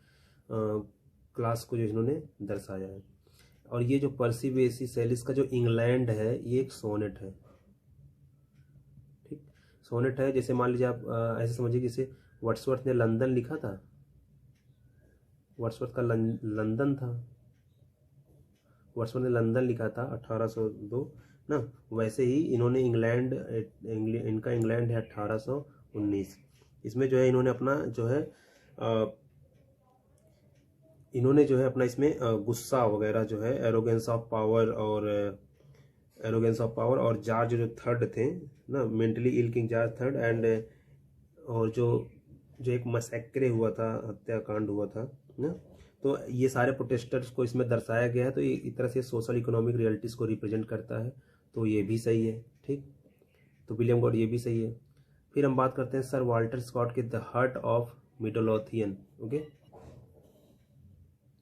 क्लास को जो इन्होंने दर्शाया है। और ये जो पर्सी वेसी सैलिस का जो इंग्लैंड है, ये एक सोनेट है, ठीक। सोनेट है, जैसे मान लीजिए आप ऐसे समझिए, जैसे वर्ड्सवर्थ ने लंदन लिखा था, वर्ड्सवर्थ का लंदन था, वर्ड्सवर्थ ने लंदन लिखा था 1802 ना, वैसे ही इन्होंने इंग्लैंड, इनका इंग्लैंड है 1819। इसमें जो है इन्होंने अपना जो है इन्होंने जो है अपना इसमें गुस्सा वगैरह जो है, एरोगेंस ऑफ पावर और जॉर्ज जो थर्ड थे ना, mentally ill King George third, and और जो एक मसैक्रे हुआ था, हत्याकांड हुआ था ना, तो ये सारे प्रोटेस्टर्स को इसमें दर्शाया गया है। तो ये एक तरह से सोशल इकोनॉमिक रियलिटीज़ को रिप्रेजेंट करता है, तो ये भी सही है, ठीक। तो विलियम गॉड ये भी सही है। फिर हम बात करते हैं सर वाल्टर स्कॉट के the heart of Midlothian, okay.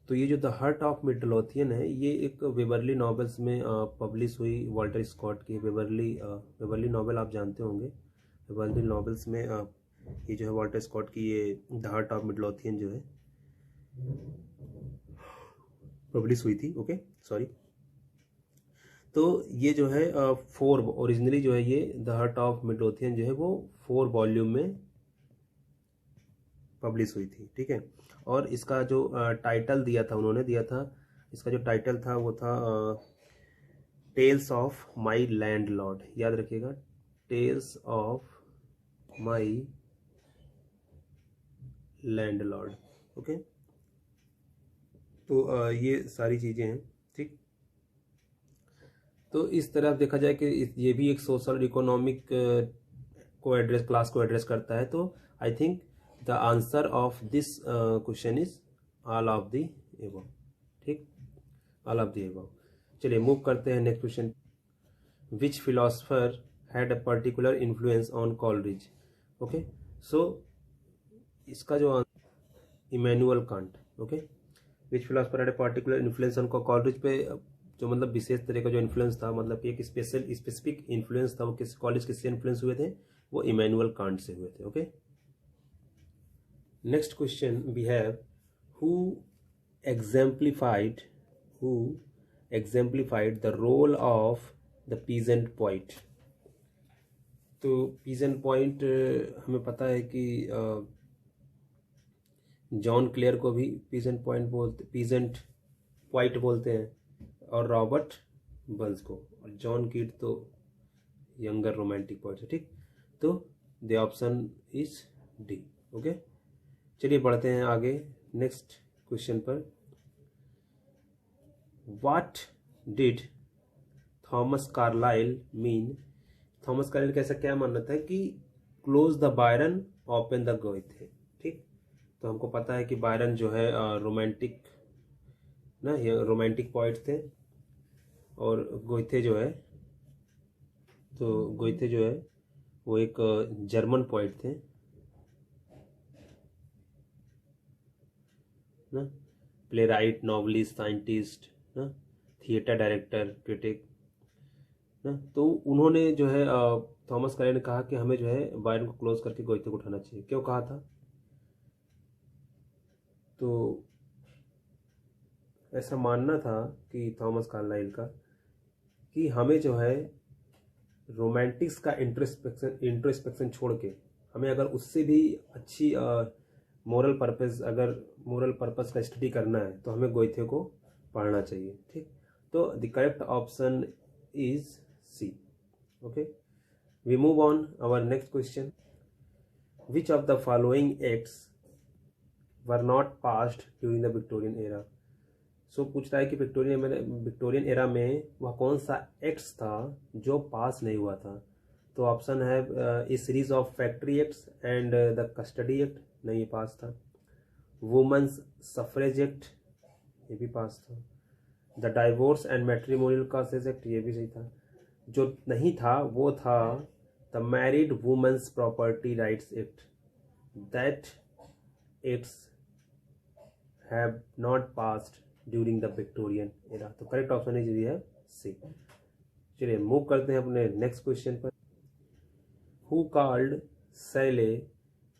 तो ये जो द हार्ट ऑफ मिडलोथियन है, ये एक वेबरली नॉवेल्स में पब्लिश हुई, वाल्टर स्कॉट की वेबरली नॉवेल आप जानते होंगे। वेबरली नॉवेल्स में ये जो है वाल्टर स्कॉट की ये द हार्ट ऑफ मिडलोथियन जो है पब्लिश हुई थी, ओके, सॉरी। तो ये जो है ओरिजिनली जो है ये द हार्ट ऑफ मिडलोथियन जो है वो 4 वॉल्यूम में पब्लिश हुई थी, ठीक है। और इसका जो टाइटल उन्होंने दिया था, इसका जो टाइटल था वो था टेल्स ऑफ माई लैंडलॉर्ड, याद रखिएगा, tales of my landlord, okay. तो ये सारी चीजें हैं, ठीक। तो इस तरह देखा जाए कि ये भी एक सोशल इकोनॉमिक क्लास को एड्रेस करता है। तो I think the answer of this question is all of the above, ठीक, ऑल ऑफ द एबव। चलिए मूव करते हैं next question. Which philosopher had a particular influence on Coleridge, okay. So इसका जो Immanuel Kant, okay. Which philosopher had a particular influence on Coleridge पे, जो मतलब विशेष तरह का जो इन्फ्लुएंस था, मतलब कि एक स्पेसिफिक इन्फ्लुएंस था, वो किस कॉलेज किससे इन्फ्लुएंस हुए थे, वो इमैनुअल कांट से हुए थे। Okay. Next question we have who exemplified who exemplified the role of the peasant poet। तो पीजेंट पॉइंट हमें पता है कि जॉन क्लेयर को भी पीजेंट पॉइंट बोलते हैं, और रॉबर्ट बर्न्स को, और जॉन कीट तो यंगर रोमांटिक पॉइंट है। ठीक, तो the option is D. Okay, चलिए बढ़ते हैं आगे नेक्स्ट क्वेश्चन पर। What did Thomas Carlyle mean. Thomas Carlyle का ऐसा क्या मानना था कि close the Byron open the Goethe. ठीक, तो हमको पता है कि बायरन जो है रोमांटिक ना, ये रोमांटिक पोइट थे, और गोइथे जो है, तो गोइथे जो है वो एक जर्मन पोइट थे ना, प्ले राइट, नॉवलिस्ट, साइंटिस्ट ना, थिएटर डायरेक्टर, क्रिटिक ना। तो उन्होंने जो है थॉमस कार्लाइल ने कहा कि हमें जो है बायरन को क्लोज करके गोइथे को उठाना चाहिए। क्यों कहा था? तो ऐसा मानना था कि थॉमस कार्लाइल का कि हमें जो है रोमांटिक्स का इंट्रोस्पेक्शन छोड़ के, हमें अगर उससे भी अच्छी मोरल पर्पस का स्टडी करना है तो हमें गोइथे को पढ़ना चाहिए। ठीक, तो the correct option is C. Okay, we move on our next question. Which of the following acts were not passed during the Victorian era. So पूछ रहा है कि विक्टोरियन एरा में वह कौन सा एक्ट्स था जो पास नहीं हुआ था। तो ऑप्शन है A series of factory acts and the custody act, नहीं पास था। वुमेन्स सफरेज एक्ट, ये भी पास था। The divorce and matrimonial causes act, ये भी सही था। जो नहीं था वो था the married women's property rights act, that acts have not passed during the Victorian era. तो correct option is we have C. चलिए मूव करते हैं अपने नेक्स्ट क्वेश्चन पर। Who called Shelley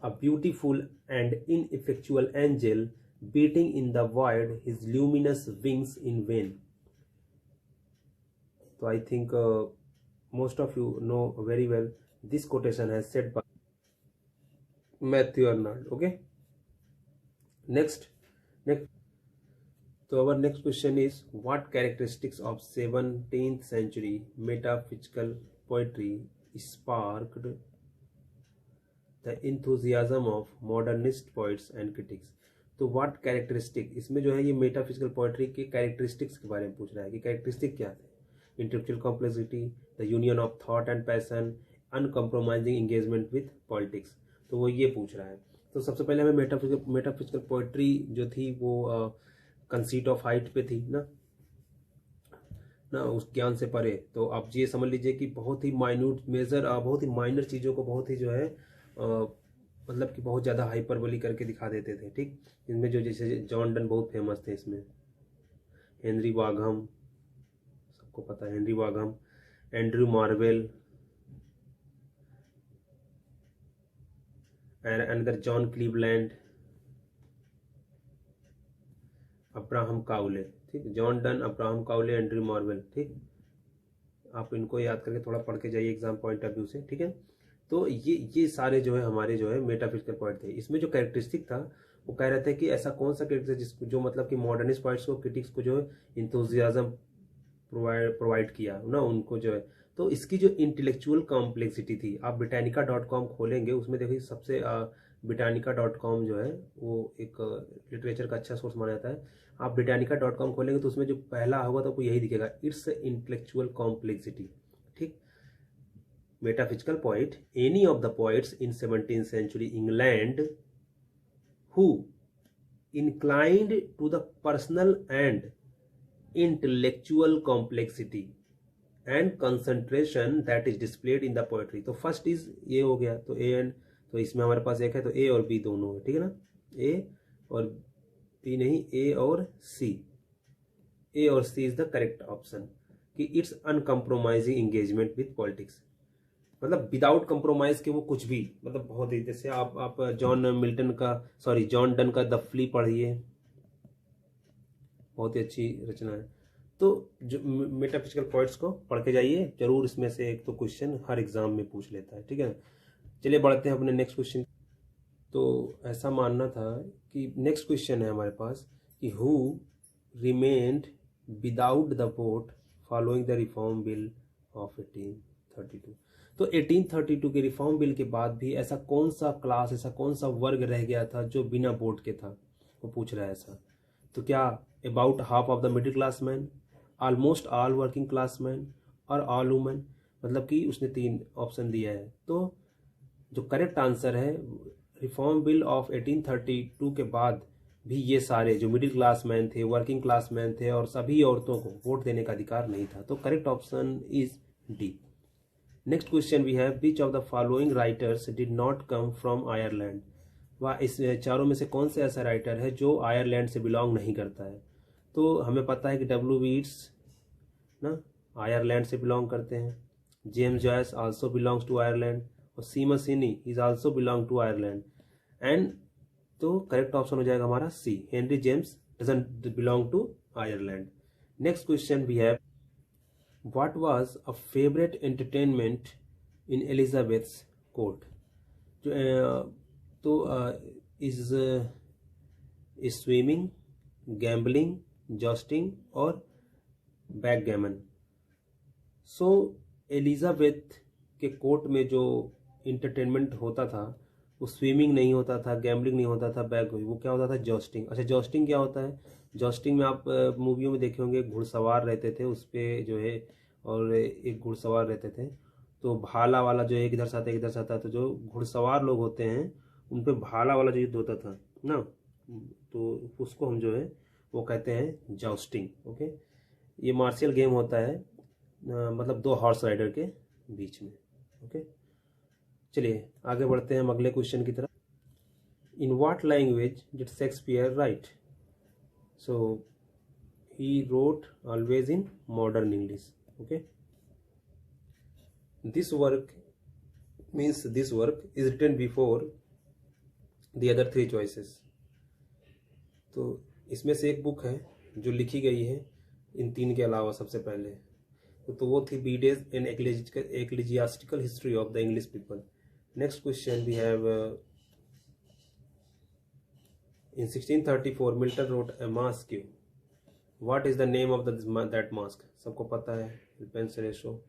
a beautiful and ineffectual angel beating in the void his luminous wings in vain. तो I think most of you know very well this quotation has said bye Matthew Arnold. Okay, next तो our next question is what characteristics of 17th century metaphysical poetry sparked the enthusiasm of modernist poets and critics। तो what characteristic, इसमें जो है ये metaphysical poetry के characteristics के बारे में पूछ रहा है कि कैरेक्टरिस्टिक क्या थे। Intellectual complexity, the union of thought and passion, uncompromising engagement with politics, तो वो ये पूछ रहा है। तो सबसे पहले हमें मेटाफिजिकल पोएट्री जो थी वो कंसीट ऑफ हाइट पे थी ना उस ज्ञान से परे। तो आप ये समझ लीजिए कि बहुत ही बहुत ही माइनर चीज़ों को बहुत ही जो है मतलब कि बहुत ज़्यादा हाइपरबोली करके दिखा देते थे। ठीक, इनमें जो जैसे जॉन डन बहुत फेमस थे इसमें, हेनरी वाघम, सबको पता है Henry Vaughan, Andrew Marvell, another John Cleveland, Abraham Cowley. ठीक, John Donne, Abraham Cowley, Andrew Marvell. ठीक, आप इनको याद करके थोड़ा पढ़ के जाइए एग्जाम पॉइंट ऑफ व्यू से। ठीक है, तो ये सारे जो है हमारे जो है मेटाफिजिकल पॉइंट थे। इसमें जो कैरेक्टरिस्टिक था वो कह रहे थे कि ऐसा कौन सा कैरेक्टर जिसको जो मतलब कि मॉडर्निस्ट पॉइंट्स को, क्रिटिक्स को जो इंथुजियाज्म प्रोवाइड किया ना उनको जो है। तो इसकी जो इंटेलेक्चुअल कॉम्प्लेक्सिटी थी, आप britannica.com खोलेंगे, उसमें देखिए सबसे britannica.com जो है वो एक लिटरेचर का अच्छा सोर्स माना जाता है। आप britannica.com खोलेंगे तो उसमें जो पहला होगा तो आपको यही दिखेगा, इट्स इंटेलेक्चुअल कॉम्प्लेक्सिटी। ठीक, metaphysical poet, any of the poets in 17th century England who inclined to the personal and intellectual complexity and concentration that is displayed in the poetry। तो फर्स्ट इज ये हो गया, तो A and, तो इसमें हमारे पास एक है, तो ए और बी दोनों है। ठीक है ना, ए और पी नहीं, ए और सी, ए और सी इज द करेक्ट ऑप्शन कि it's uncompromising engagement with politics, मतलब विदाउट कंप्रोमाइज के वो कुछ भी, मतलब बहुत ही, जैसे आप जॉन डन का द फ्ली पढ़िए, बहुत ही अच्छी रचना है। तो जो मेटाफिजिकल पॉइंट्स को पढ़ के जाइए जरूर, इसमें से एक तो क्वेश्चन हर एग्जाम में पूछ लेता है, ठीक है। चलिए बढ़ते हैं अपने नेक्स्ट क्वेश्चन। तो ऐसा मानना था कि नेक्स्ट क्वेश्चन है हमारे पास कि who remained without the vote following the reform bill of 1832। तो 1832 के रिफॉर्म बिल के बाद भी ऐसा कौन सा क्लास, ऐसा कौन सा वर्ग रह गया था जो बिना वोट के था, वो पूछ रहा है ऐसा। तो क्या about half of the middle class man, almost all working class man और ऑल वुमेन, मतलब कि उसने 3 ऑप्शन दिया है। तो जो करेक्ट आंसर है, रिफॉर्म बिल ऑफ 1832 के बाद भी ये सारे जो मिडिल क्लास मैन थे, वर्किंग क्लास मैन थे और सभी औरतों को वोट देने का अधिकार नहीं था। तो correct option is D. Next question भी है, विच of the following writers did not come from Ireland. वह इस चारों में से कौन से ऐसा राइटर है जो आयरलैंड से बिलोंग नहीं करता है। तो हमें पता है कि डब्ल्यू वीट्स ना आयरलैंड से बिलोंग करते हैं, James Joyce also belongs to Ireland और Seamus Heaney is also belong to Ireland. And तो करेक्ट ऑप्शन हो जाएगा हमारा C, Henry James doesn't belong to Ireland. Next question भी है, what was a favourite entertainment in Elizabeth's court. तो is swimming, gambling, jousting और backgammon. सो Elizabeth के court में जो इंटरटेनमेंट होता था वो स्विमिंग नहीं होता था, गैम्बलिंग नहीं होता था, वो क्या होता था, जॉस्टिंग। अच्छा, जॉस्टिंग क्या होता है? जॉस्टिंग में आप मूवियों में देखे होंगे, घुड़सवार रहते थे उस पर जो है, और एक घुड़सवार रहते थे, तो भाला वाला जो एक इधर से आता है एक इधर से आता है, तो जो घुड़सवार लोग होते हैं उन पे भाला वाला जो युद्ध होता था ना, तो उसको हम जो है वो कहते हैं जॉस्टिंग। ओके, ये मार्शियल गेम होता है, मतलब 2 हॉर्स राइडर के बीच में। ओके, चलिए आगे बढ़ते हैं हम अगले क्वेश्चन की तरफ। In what language did Shakespeare right. So he wrote always in modern English. Okay, this work is written before the other 3 choices। तो इसमें से एक बुक है जो लिखी गई है इन 3 के अलावा सबसे पहले, तो वो थी Bede's an ecclesiastical history of the English people. Next question we have, in 1634 Milton wrote a masque. What is the name of that masque. सबको पता है, पेंसिलेशो।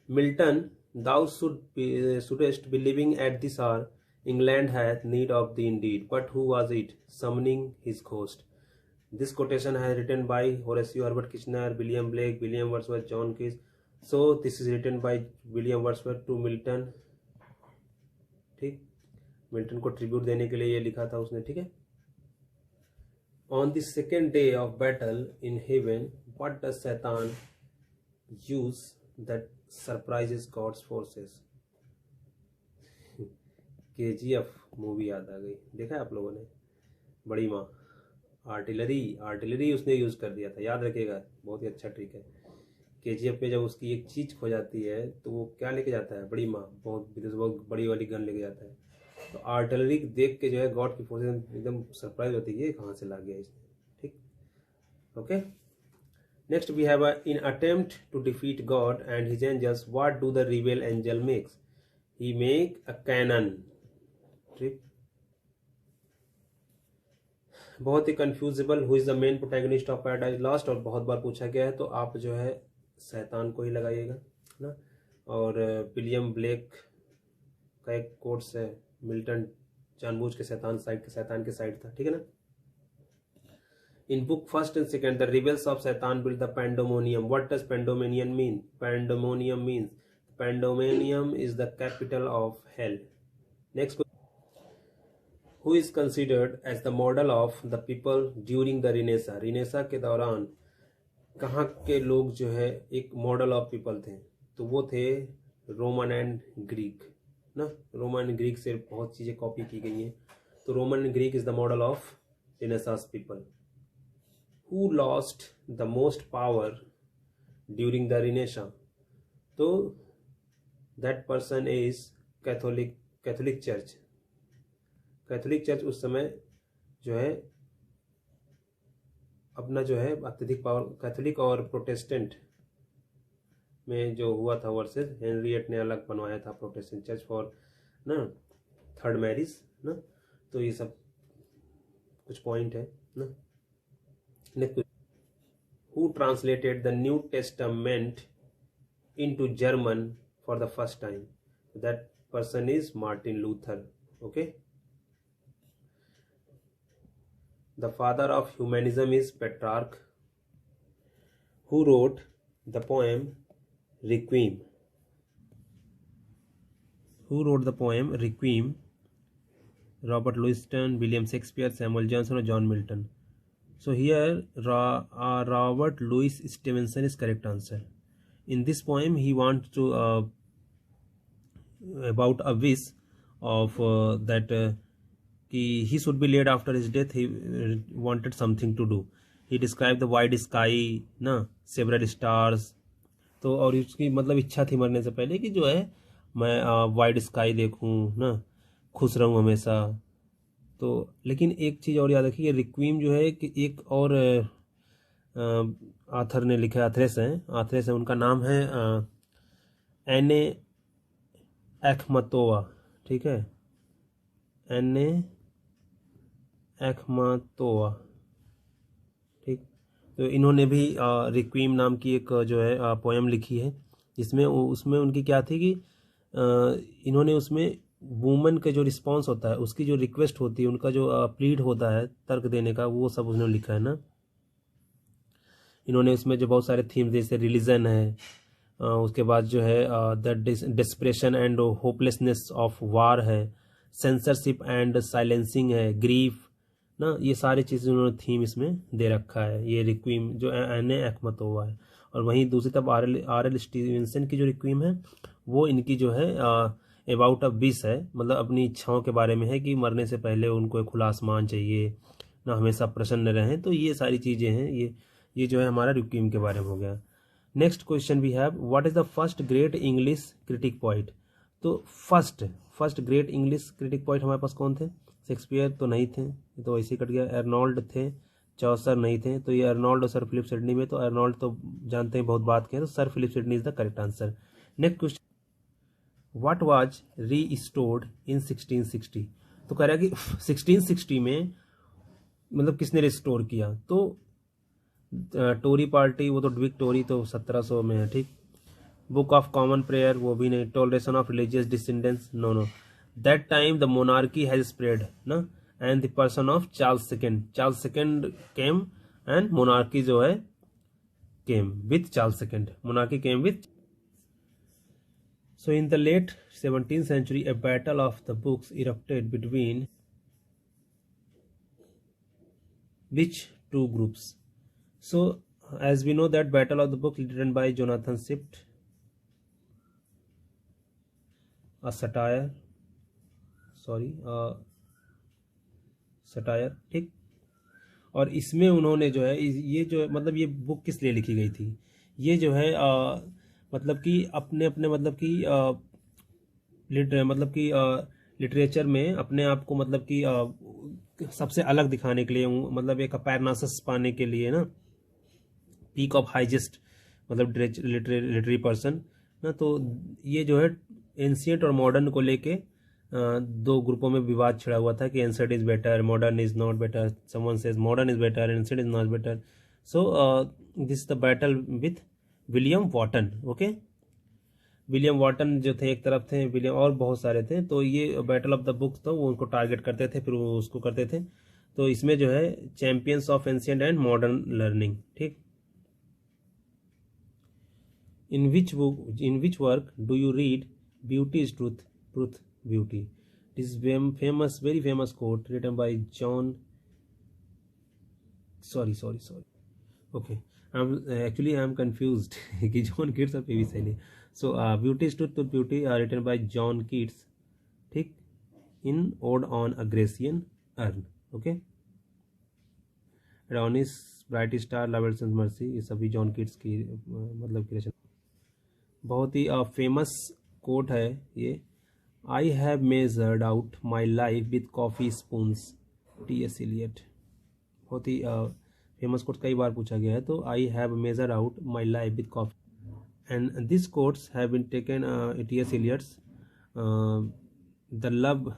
Milton, thou shouldest be living at this hour, England hath need of thee indeed, but who was it summoning his ghost? This quotation has written by Horatio Herbert Kitchener, William Blake, William Wordsworth, John Keats. So this is written by William Wordsworth to Milton। ठीक, Milton को tribute देने के लिए ये लिखा था उसने, ठीक है। On the second day of battle in heaven, what does Satan use that surprises God's forces. KGF movie याद आ गई, देखा है आप लोगों ने? बड़ी माँ, आर्टिलरी उसने यूज कर दिया था, याद रखिएगा, बहुत ही अच्छा ट्रिक है। KGF में जब उसकी एक चीज खो जाती है तो वो क्या लेके जाता है, बड़ी माँ, बहुत बड़ी वाली गन लेके जाता है। तो आर्टिलरी देख के जो है गॉड की फोर्सेस एकदम सरप्राइज होती है, कहाँ से ला गया इसने। ठीक, okay. Next we have in attempt to defeat God and his angels, what do the rebel angel makes? He make a cannon। ठीक, बहुत ही confusable. Who is the main protagonist of Paradise Lost, और बहुत बार पूछा गया है, तो आप जो है शैतान को ही लगाइएगा ना। और विलियम ब्लेक का एक कोट्स है, मिल्टन जानबूझ के शैतान के साइड था, ठीक है ना। In book 1st and 2nd, the rebels of Satan built the Pandemonium. What does Pandemonium mean? Pandemonium means Pandemonium is the capital of hell. Next question. Who is considered as the model of the people during the Renaissance? Renaissance के दौरान कहाँ के लोग जो है एक model of people थे, तो वो थे रोमन एंड ग्रीक ना। रोमन एंड ग्रीक से बहुत चीज़ें कॉपी की गई हैं, तो Roman and Greek is the model of Renaissance people. Who lost the most power during the Renaissance? तो that person is Catholic Church. Catholic church उस समय जो है अपना जो है अत्यधिक पावर, कैथोलिक और प्रोटेस्टेंट में जो हुआ था वर्सेस हेनरियट ने अलग बनवाया था प्रोटेस्टेंट चर्च फॉर ना थर्ड मैरिज ना। तो ये सब कुछ पॉइंट है ना। Next, who translated the new testament into German for the first time? That person is Martin Luther. Okay. The father of humanism is Petrarch. Who wrote the poem Requiem? Who wrote the poem Requiem? Robert Louis Stevenson, William Shakespeare, Samuel Johnson, or John Milton? So here Robert Louis Stevenson is correct answer. In this poem he wants to about a wish of that he should be laid after his death. He wanted something to do. He described the wide sky ना, several stars. तो और उसकी मतलब इच्छा थी मरने से पहले कि जो है मैं वाइड स्काई देखूं ना, खुश रहूं हमेशा. तो लेकिन एक चीज़ और याद रखिए, रिक्वीम जो है कि एक और आथर ने लिखा, आथरेस है, उनका नाम है एने एखमतोवा. ठीक है, एने एखमतोवा. ठीक. तो इन्होंने भी रिक्वीम नाम की एक जो है पोएम लिखी है, जिसमें उसमें उनकी क्या थी कि इन्होंने उसमें वुमन का जो रिस्पांस होता है, उसकी जो रिक्वेस्ट होती है, उनका जो प्लीड होता है तर्क देने का, वो सब उन्होंने लिखा है ना. इन्होंने उसमें जो बहुत सारे थीम्स जैसे रिलीजन है, उसके बाद जो है the depression and hopelessness of war है, सेंसरशिप एंड साइलेंसिंग है, ग्रीफ ना, ये सारी चीज़ें उन्होंने थीम इसमें दे रखा है. ये रिक्वीम जो एने एखमतोवा है. और वहीं दूसरी तरफ आर एल स्टीवेंसन की जो रिक्वीम है, वो इनकी जो है अबाउट अ विश है, मतलब अपनी इच्छाओं के बारे में है कि मरने से पहले उनको एक खुला आसमान चाहिए ना, हमेशा प्रसन्न रहें. तो ये सारी चीज़ें हैं, ये जो है हमारा रिक्वीम के बारे में हो गया. Next question we have, what is the first great English critic poet? तो first great English critic poet हमारे पास कौन थे? शेक्सपियर तो नहीं थे, तो ऐसे कट गया. अर्नोल्ड थे, चौसर नहीं थे. तो ये अर्नोल्ड और सर फिलिप सिडनी में, तो अर्नोल्ड तो जानते हैं, बहुत बात करें, तो sir Philip Sidney is the correct answer. Next question, what was restored in 1660? तो कह रहा है कि 1660 में मतलब किसने रिस्टोर किया? तो टोरी पार्टी, वो तो ड्विक टोरी तो 1700 में है. ठीक. बुक ऑफ कॉमन प्रेयर, वो भी नहीं. Toleration of religious dissidence, no. That time the monarchy has spread ना, and the person of Charles second came, and monarchy जो है came with Charles second. Monarchy came with. So in the late 17th century, a battle of the books erupted between which two groups? So as we know that battle of the books written by Jonathan Swift, a satire. ठीक. और इसमें उन्होंने जो है ये जो मतलब ये बुक किस लिए लिखी गई थी? ये जो है मतलब कि अपने मतलब कि लिटरेचर में अपने आप को मतलब कि सबसे अलग दिखाने के लिए, मतलब एक पैरनासस पाने के लिए ना, पीक ऑफ हाइजेस्ट मतलब लिटरेरी पर्सन ना. तो ये जो है एंशिएंट और मॉडर्न को लेके दो ग्रुपों में विवाद छिड़ा हुआ था कि ancient is better, modern is not better. Someone says modern is better, ancient is not better. So this is the battle with William Wotton. Okay, William Wotton जो थे एक तरफ थे, विलियम और बहुत सारे थे. तो ये बैटल ऑफ द बुक्स था, वो उनको टारगेट करते थे, फिर वो उसको करते थे. तो इसमें जो है champions of ancient and modern learning. ठीक. In which work do you read beauty is truth, truth beauty? This famous, very famous quote written by John. Sorry. Okay, I'm confused. कि John Keats और P.V. Shelley. So Beauty is Truth, Beauty are written by John Keats. ठीक. In Ode on a Grecian Urn. Okay. Adonis, bright star, love and mercy, ये सभी John Keats की मतलब की रचना। बहुत ही फेमस कोट है ये, I have measured out my life with coffee spoons, T S. Eliot. बहुत ही फेमस कोट, कई बार पूछा गया है। तो आई have measured out my life with coffee, and these quotes have been taken T.S. Eliot's The Love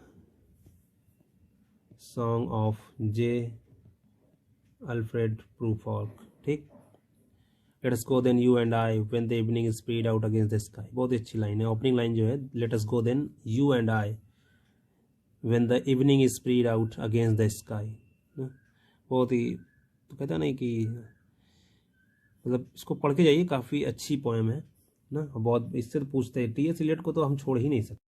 Song of J. Alfred Prufrock, ठीक। Let us go then you and I when the evening is spread out against the sky, बहुत अच्छी line है। Opening line जो है, let us go then you and I when the evening is spread out against the sky, बहुत ही, तो कहता नहीं कि मतलब इसको पढ़ के जाइए, काफ़ी अच्छी पोएम है ना। बहुत इससे तो पूछते हैं, T.S. एलियट को तो हम छोड़ ही नहीं सकते।